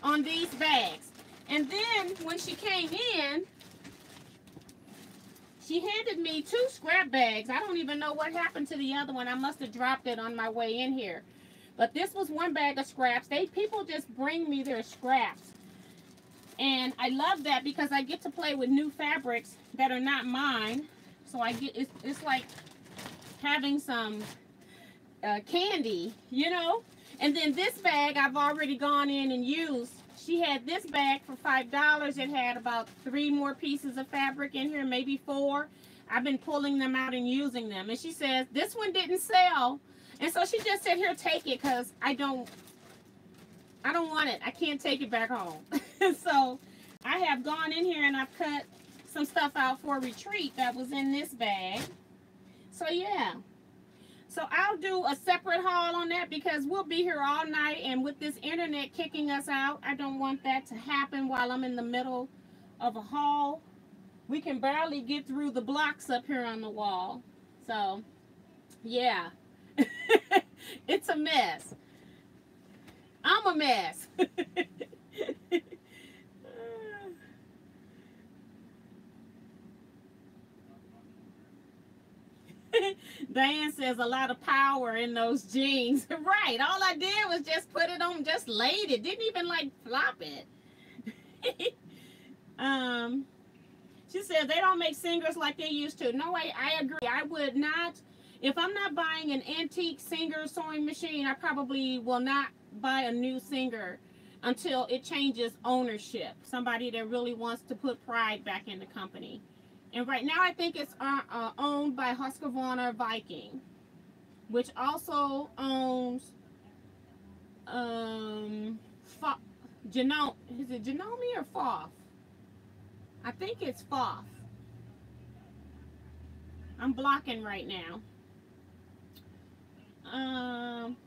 on these bags. And then when she came in, she handed me 2 scrap bags. I don't even know what happened to the other one. I must have dropped it on my way in here. But this was one bag of scraps. People just bring me their scraps. And I love that because I get to play with new fabrics that are not mine. So I get, it's like having some candy, you know. And then this bag I've already gone in and used. She had this bag for $5. It had about 3 more pieces of fabric in here, maybe 4. I've been pulling them out and using them. And she says, this one didn't sell. And so she just said, here, take it, because I don't want it. I can't take it back home. So I have gone in here and I've cut some stuff out for a retreat that was in this bag. So yeah. So I'll do a separate haul on that because we'll be here all night, and with this internet kicking us out, I don't want that to happen while I'm in the middle of a haul. We can barely get through the blocks up here on the wall. So yeah. It's a mess. I'm a mess. Diane says a lot of power in those jeans. Right. All I did was just put it on, just laid it. Didn't even like flop it. She said they don't make singers like they used to. No, I agree. I would not. If I'm not buying an antique Singer sewing machine, I probably will not buy a new Singer until it changes ownership. Somebody that really wants to put pride back in the company. And right now I think it's owned by Husqvarna Viking, which also owns Genome. Is it Genome or Foff? I think it's Foff. I'm blocking right now.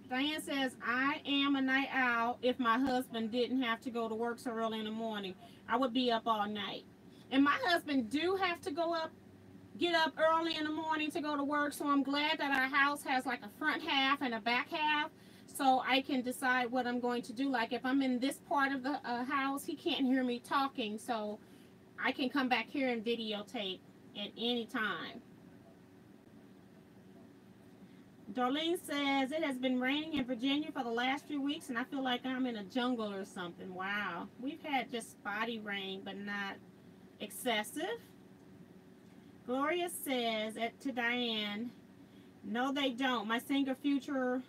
Diane says, I am a night owl. If my husband didn't have to go to work so early in the morning, I would be up all night. And my husband do have to get up early in the morning to go to work. So I'm glad that our house has like a front half and a back half. So I can decide what I'm going to do. Like if I'm in this part of the house, he can't hear me talking. So I can come back here and videotape at any time. Darlene says, it has been raining in Virginia for the last few weeks, and I feel like I'm in a jungle or something. Wow. We've had just spotty rain, but not excessive. Gloria says to Diane, no, they don't. My Singer Future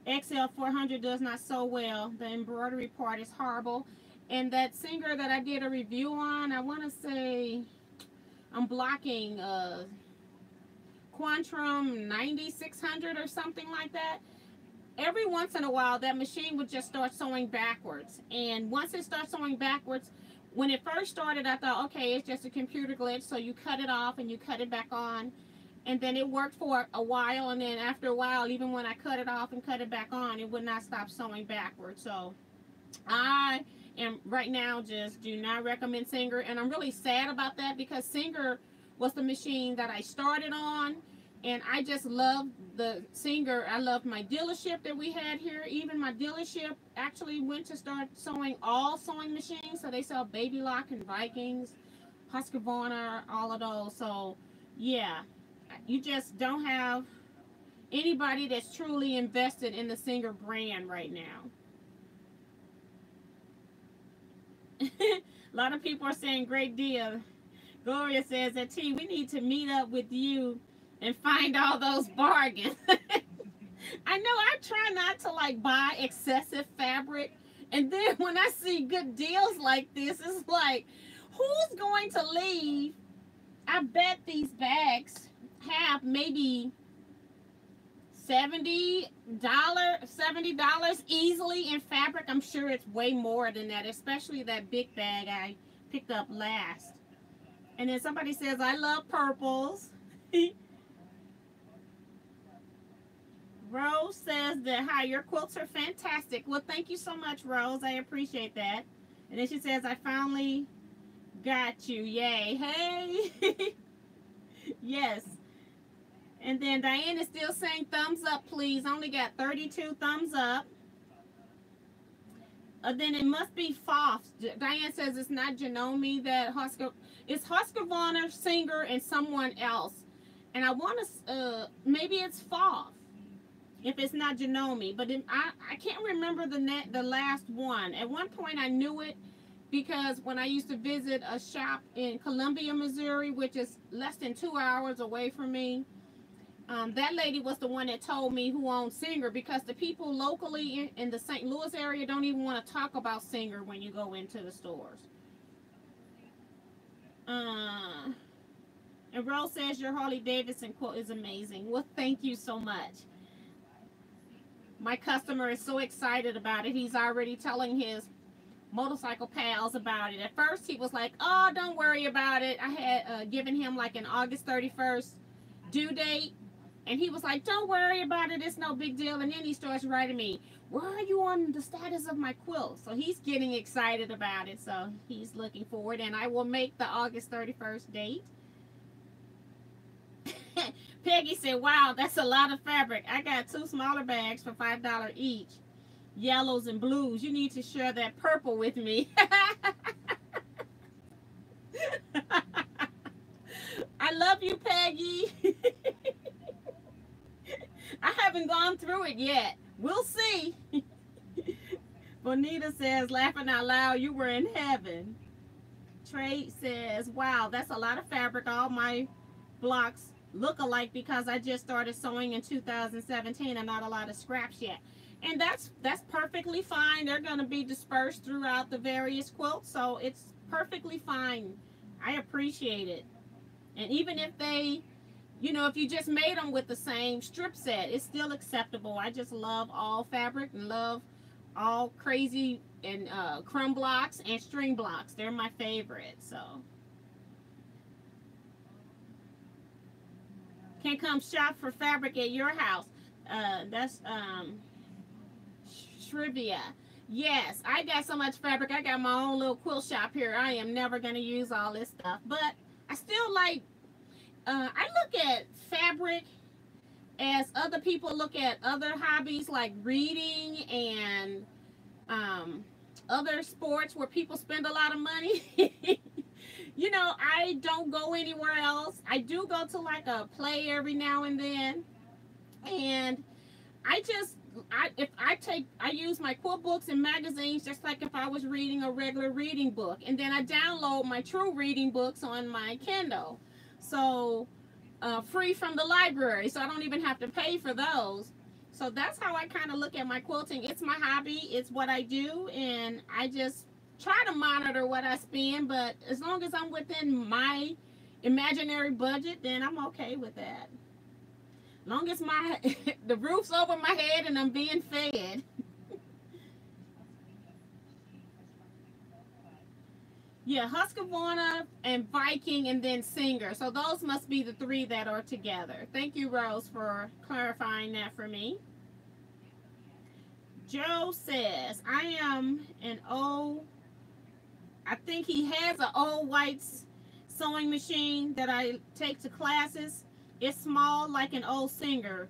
XL 400 does not sew well. The embroidery part is horrible. And that Singer that I did a review on, I want to say, I'm blocking Quantrum 9600 or something like that. Every once in a while that machine would just start sewing backwards, and once it starts sewing backwards, when it first started I thought, okay, it's just a computer glitch, so you cut it off and you cut it back on, and then it worked for a while, and then after a while, even when I cut it off and cut it back on, it would not stop sewing backwards. So I am right now just do not recommend Singer, and I'm really sad about that because Singer was the machine that I started on, and I just love the Singer. I love my dealership that we had here. Even my dealership actually went to start sewing all sewing machines, so they sell Baby Lock and Vikings, Husqvarna, all of those. So yeah, you just don't have anybody that's truly invested in the Singer brand right now. A lot of people are saying great deal. Gloria says that T, we need to meet up with you and find all those bargains. I know I try not to like buy excessive fabric, and then when I see good deals like this, it's like, who's going to leave? I bet these bags have maybe $70 easily in fabric. I'm sure it's way more than that, especially that big bag I picked up last. And then somebody says, I love purples. Rose says that, hi, your quilts are fantastic. Well, thank you so much, Rose. I appreciate that. And then she says, I finally Got you. Yay. Hey. Yes. And then Diane is still saying thumbs up, please. Only got 32 thumbs up. Then it must be Foff. Diane says it's not Janome that Husker. It's Husqvarna, Singer, and someone else. And I want to, maybe it's Foff. If it's not Janome. But I can't remember the last one. At one point I knew it because when I used to visit a shop in Columbia, Missouri, which is less than 2 hours away from me, that lady was the one that told me who owned Singer, because the people locally in the St. Louis area don't even want to talk about Singer when you go into the stores. And Rose says your Harley Davidson quote is amazing. Well, thank you so much. My customer is so excited about it. He's already telling his motorcycle pals about it. At first he was like, oh, don't worry about it. I had given him like an August 31st due date. And he was like, don't worry about it. It's no big deal. And then he starts writing me, where are you on the status of my quilt? So he's getting excited about it. So he's looking forward. And I will make the August 31st date. Peggy said, wow, that's a lot of fabric. I got 2 smaller bags for $5 each. Yellows and blues. You need to share that purple with me. I love you, Peggy. I haven't gone through it yet. We'll see. Bonita says, laughing out loud, you were in heaven. Trey says, wow, that's a lot of fabric. All my blocks look alike because I just started sewing in 2017 and not a lot of scraps yet. And that's perfectly fine. They're going to be dispersed throughout the various quilts, so it's perfectly fine. I appreciate it. And even if they, you know, if you just made them with the same strip set, it's still acceptable. I just love all fabric and love all crazy and crumb blocks and string blocks. They're my favorite. So can come shop for fabric at your house. That's trivia. Yes, I got so much fabric. I got my own little quilt shop here. I am never going to use all this stuff, but I still like, I look at fabric as other people look at other hobbies like reading and other sports where people spend a lot of money. You know, I don't go anywhere else. I do go to like a play every now and then, and I use my quilt books and magazines just like if I was reading a regular reading book, and then I download my true reading books on my Kindle, so free from the library, so I don't even have to pay for those. So that's how I kind of look at my quilting. It's my hobby, it's what I do, and I just try to monitor what I spend, but as long as I'm within my imaginary budget, then I'm okay with that. Long as the roof's over my head and I'm being fed. Yeah, Husqvarna and Viking and then Singer. So those must be the 3 that are together. Thank you, Rose, for clarifying that for me. Joe says, I am an old, I think he has an old white sewing machine that I take to classes. It's small like an old Singer.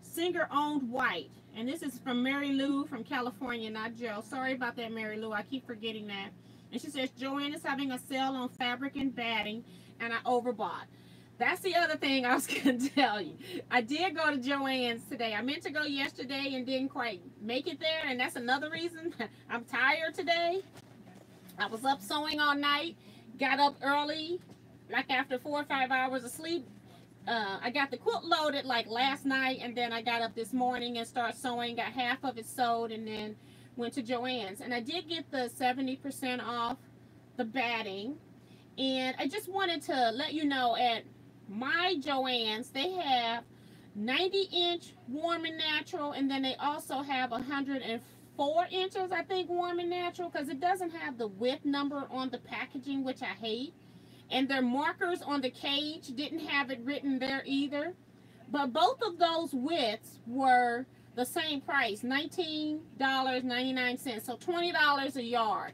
Singer owned white. And this is from Mary Lou from California, not Joe. Sorry about that, Mary Lou. I keep forgetting that. And she says, Joanne is having a sale on fabric and batting, and I overbought. That's the other thing I was going to tell you. I did go to Joann's today. I meant to go yesterday and didn't quite make it there, and that's another reason. I'm tired today. I was up sewing all night, got up early, like after 4 or 5 hours of sleep. I got the quilt loaded like last night, and then I got up this morning and started sewing, got half of it sewed, and then went to Joann's. And I did get the 70% off the batting, and I just wanted to let you know at my Joann's they have 90-inch warm and natural, and then they also have 104 inches, I think, warm and natural, because it doesn't have the width number on the packaging, which I hate. And their markers on the cage didn't have it written there either. But both of those widths were the same price, $19.99, so $20 a yard.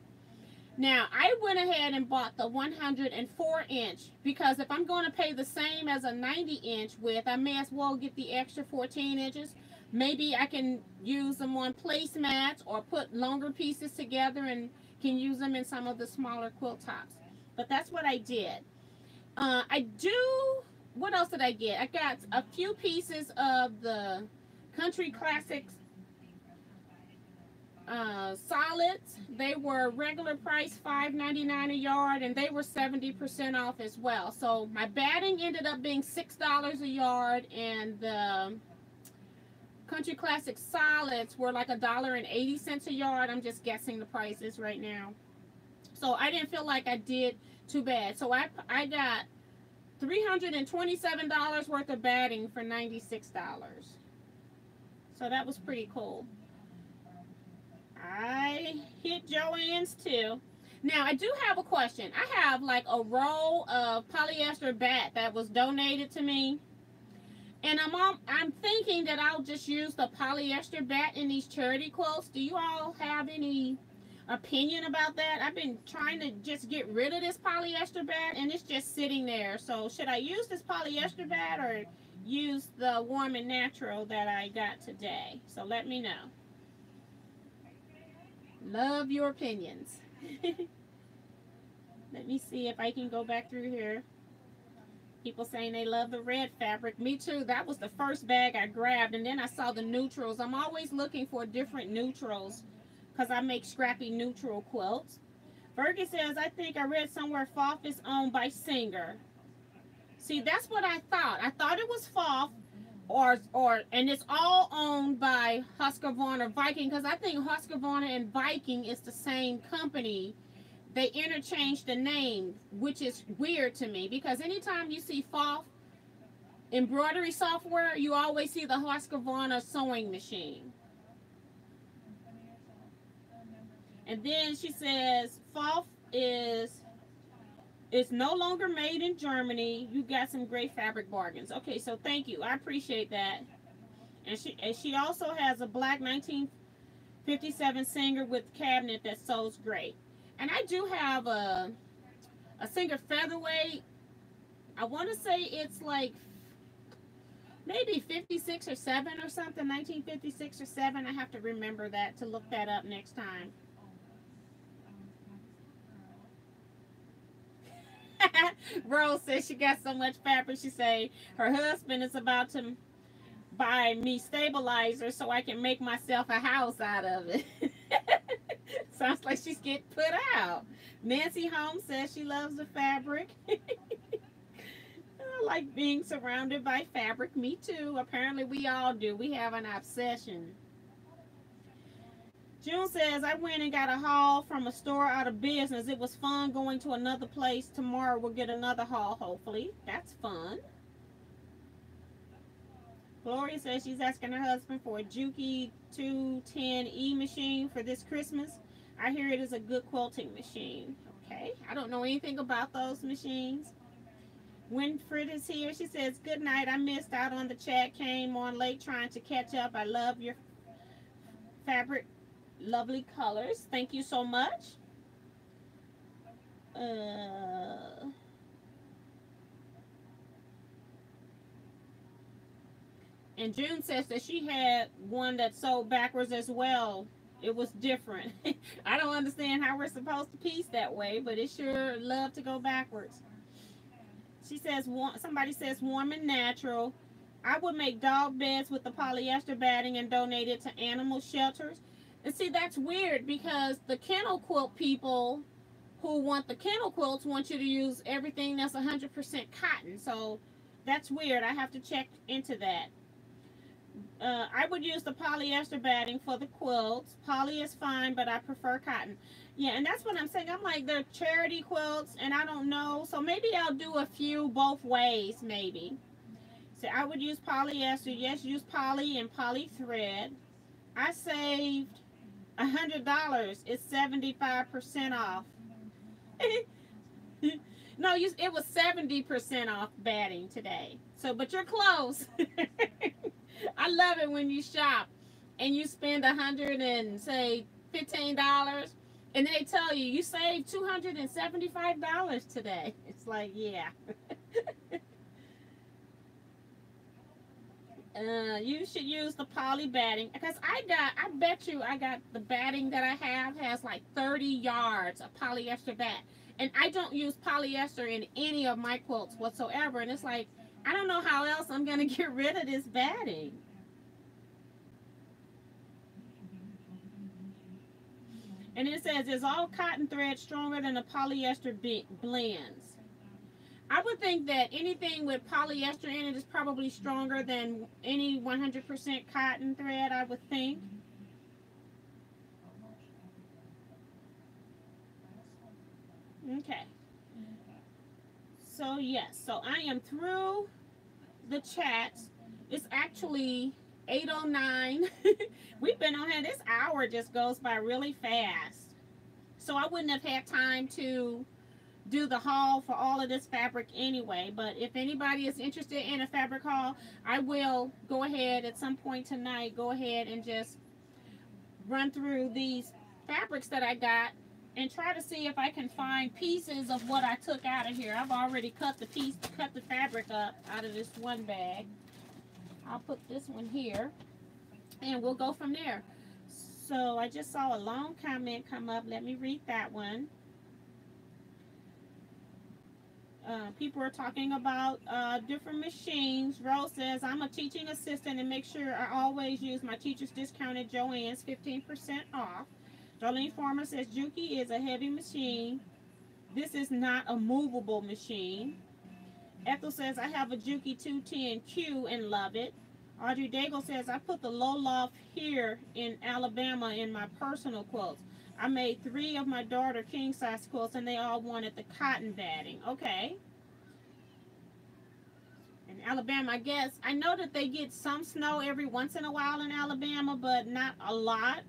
Now, I went ahead and bought the 104 inch because if I'm going to pay the same as a 90 inch width, I may as well get the extra 14 inches. Maybe I can use them on placemats or put longer pieces together and can use them in some of the smaller quilt tops. But that's what I did. I do, what else did I get? I got a few pieces of the Country Classics solids. They were regular price $5.99 a yard, and they were 70% off as well. So my batting ended up being $6 a yard, and the Country Classic solids were like $1.80 a yard. I'm just guessing the prices right now. So I didn't feel like I did too bad. So I got $327 worth of batting for $96. So that was pretty cool. I hit Joann's too. Now I do have a question. I have like a roll of polyester bat that was donated to me, and I'm thinking that I'll just use the polyester bat in these charity quilts. Do you all have any opinion about that? I've been trying to just get rid of this polyester bat, and it's just sitting there. So should I use this polyester bat or use the warm and natural that I got today? So let me know. Love your opinions. Let me see if I can go back through here. People saying they love the red fabric. Me too. That was the first bag I grabbed, and then I saw the neutrals. I'm always looking for different neutrals because I make scrappy neutral quilts. Fergie says, I think I read somewhere Foff is owned by Singer. See, that's what I thought. I thought it was Foff, and it's all owned by Husqvarna Viking, because I think Husqvarna and Viking is the same company. They interchanged the name, which is weird to me, because anytime you see Foff embroidery software, you always see the Husqvarna sewing machine. And then she says Foff is no longer made in Germany. You got some great fabric bargains. Okay, so thank you. I appreciate that. And she also has a black 1957 Singer with cabinet that sews great. And I do have a Singer featherweight. I want to say it's like maybe 56 or 7 or something. 1956 or 7. I have to remember that to look that up next time. Rose says she got so much fabric. She say her husband is about to buy me stabilizer so I can make myself a house out of it. Sounds like she's getting put out. Nancy Holmes says she loves the fabric. I like being surrounded by fabric. Me too. Apparently we all do. We have an obsession. June says, I went and got a haul from a store out of business. It was fun going to another place. Tomorrow we'll get another haul, hopefully. That's fun. Gloria says she's asking her husband for a Juki 210E machine for this Christmas. I hear it is a good quilting machine. Okay. I don't know anything about those machines. Winfred is here. She says, good night. I missed out on the chat. Came on late trying to catch up. I love your fabric. Lovely colors. Thank you so much. And June says that she had one that sewed backwards as well. It was different. I don't understand how we're supposed to piece that way, but it sure love to go backwards. She says, somebody says warm and natural. I would make dog beds with the polyester batting and donate it to animal shelters. And see, that's weird because the kennel quilt people who want the kennel quilts want you to use everything that's 100% cotton. So that's weird. I have to check into that. I would use the polyester batting for the quilts. Poly is fine, but I prefer cotton. Yeah, and that's what I'm saying. I'm like, they're charity quilts, and I don't know. So maybe I'll do a few both ways, maybe. So I would use polyester. Yes, use poly and poly thread. I saved $100. It's 75% off. No, it was 70% off batting today. So, but you're close. I love it when you shop and you spend $100 and say $15 And then they tell you, you saved $275 today. It's like, yeah. You should use the poly batting, because I bet you I got the batting that I have has like 30 yards of polyester bat. And I don't use polyester in any of my quilts whatsoever. And it's like, I don't know how else I'm going to get rid of this batting. And it says, is all cotton thread stronger than the polyester blends? I would think that anything with polyester in it is probably stronger than any 100% cotton thread, I would think. Okay. So, yes. So, I am through the chats. It's actually 8:09. We've been on here. This hour just goes by really fast. So, I wouldn't have had time to do the haul for all of this fabric anyway, but if anybody is interested in a fabric haul, I will go ahead at some point tonight, go ahead and just run through these fabrics that I got and try to see if I can find pieces of what I took out of here. I've already cut the fabric up out of this one bag. I'll put this one here and we'll go from there. So I just saw a long comment come up. Let me read that one. People are talking about different machines. Rose says, I'm a teaching assistant and make sure I always use my teacher's discount at Joann's, 15% off. Darlene Farmer says, Juki is a heavy machine. This is not a movable machine. Ethel says, I have a Juki 210Q and love it. Audrey Daigle says, I put the low loft here in Alabama in my personal quilts. I made 3 of my daughter king size quilts and they all wanted the cotton batting. Okay. In Alabama, I guess, I know that they get some snow every once in a while in Alabama, but not a lot.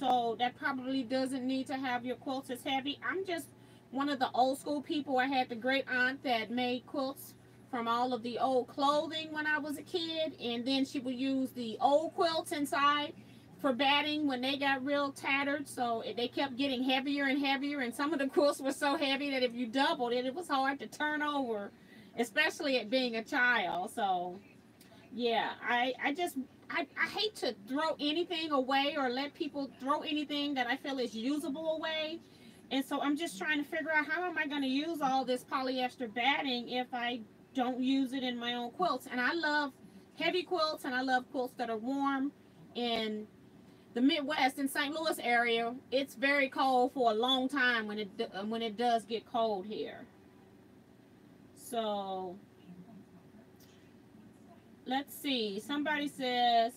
So that probably doesn't need to have your quilts as heavy. I'm just one of the old school people. I had the great aunt that made quilts from all of the old clothing when I was a kid, and then she would use the old quilts inside for batting when they got real tattered, so they kept getting heavier and heavier, and some of the quilts were so heavy that if you doubled it, it was hard to turn over, especially at being a child. So yeah, I hate to throw anything away or let people throw anything that I feel is usable away. And so I'm just trying to figure out, how am I going to use all this polyester batting if I don't use it in my own quilts? And I love heavy quilts, and I love quilts that are warm. In the Midwest, in St. Louis area, it's very cold for a long time when it does get cold here. So let's see. Somebody says,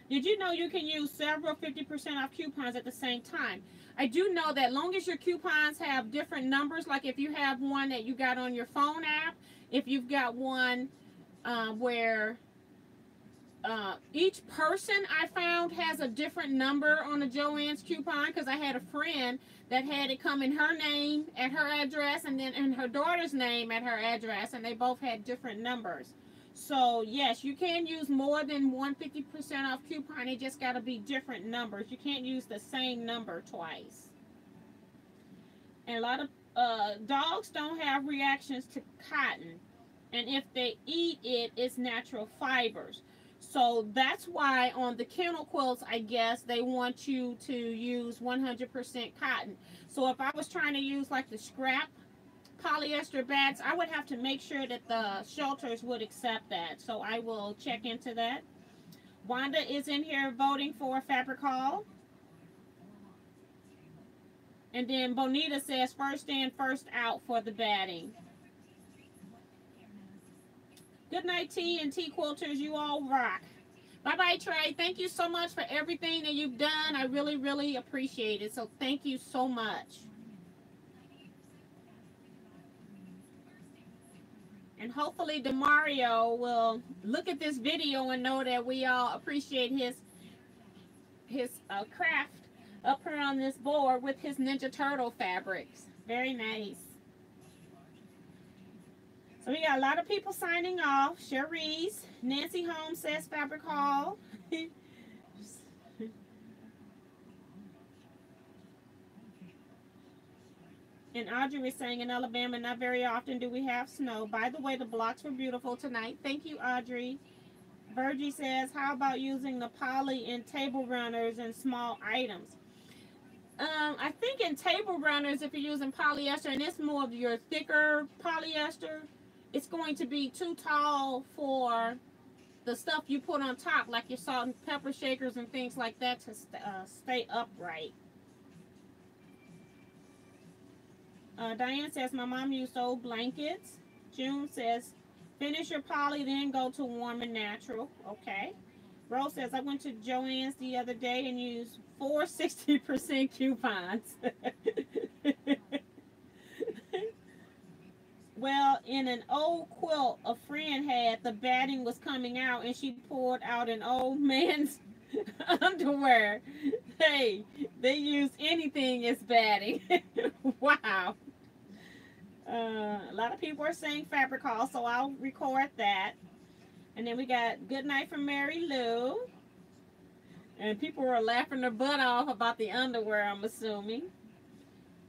did you know you can use several 50% off coupons at the same time? I do know that, long as your coupons have different numbers, like if you have one that you got on your phone app, if you've got one where each person I found has a different number on a Joann's coupon, because I had a friend that had it come in her name at her address and then in her daughter's name at her address, and they both had different numbers. So yes, you can use more than 150% off coupon. It just got to be different numbers. You can't use the same number twice. And a lot of dogs don't have reactions to cotton, and if they eat it, it's natural fibers. So that's why on the kennel quilts, I guess, they want you to use 100% cotton. So if I was trying to use like the scrap polyester bats, I would have to make sure that the shelters would accept that. So I will check into that. Wanda is in here voting for a fabric haul. And then Bonita says first in, first out for the batting. Good night, T and T Quilters. You all rock. Bye-bye, Trey. Thank you so much for everything that you've done. I really, really appreciate it. So thank you so much. And hopefully Demario will look at this video and know that we all appreciate his craft up here on this board with his Ninja Turtle fabrics. Very nice. So we got a lot of people signing off. Cherise, Nancy Holmes says fabric haul. And Audrey was saying in Alabama, not very often do we have snow. By the way, the blocks were beautiful tonight. Thank you, Audrey. Virgie says, how about using the poly in table runners and small items? I think in table runners, if you're using polyester, and it's more of your thicker polyester, it's going to be too tall for the stuff you put on top, like your salt and pepper shakers and things like that, to stay upright. Diane says, my mom used old blankets. June says, finish your poly, then go to warm and natural. Okay. Rose says, I went to Joann's the other day and used 4 60% coupons. Well, in an old quilt a friend had, the batting was coming out and she pulled out an old man's underwear. Hey, they use anything as batting. Wow. A lot of people are saying fabric haul, so I'll record that. And then we got good night from Mary Lou. And people were laughing their butt off about the underwear, I'm assuming.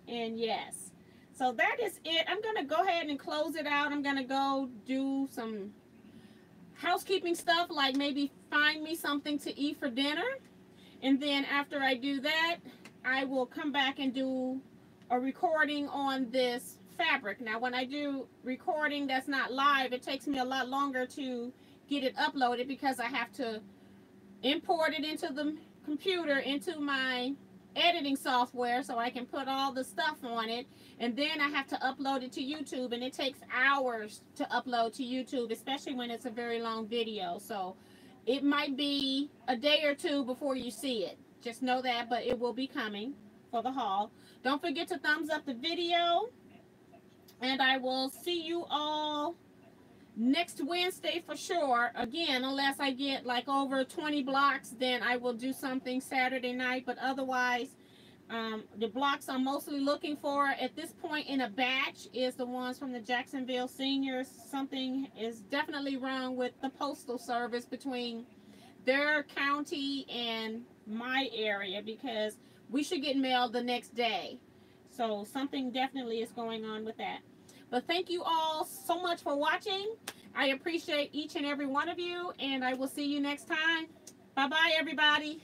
And yes. So that is it. I'm going to go ahead and close it out. I'm going to go do some housekeeping stuff, like maybe find me something to eat for dinner. And then after I do that, I will come back and do a recording on this fabric. Now, when I do recording that's not live, it takes me a lot longer to get it uploaded because I have to import it into the computer, into my editing software, so I can put all the stuff on it, and then I have to upload it to YouTube, and it takes hours to upload to YouTube, especially when it's a very long video. So it might be a day or two before you see it. Just know that, but it will be coming for the haul. Don't forget to thumbs up the video, and I will see you all next Wednesday for sure. Again, unless I get like over 20 blocks, then I will do something Saturday night. But otherwise, the blocks I'm mostly looking for at this point in a batch is the ones from the Jacksonville seniors. Something is definitely wrong with the postal service between their county and my area, because we should get mail the next day. So something definitely is going on with that. But thank you all so much for watching. I appreciate each and every one of you, and I will see you next time. Bye-bye, everybody.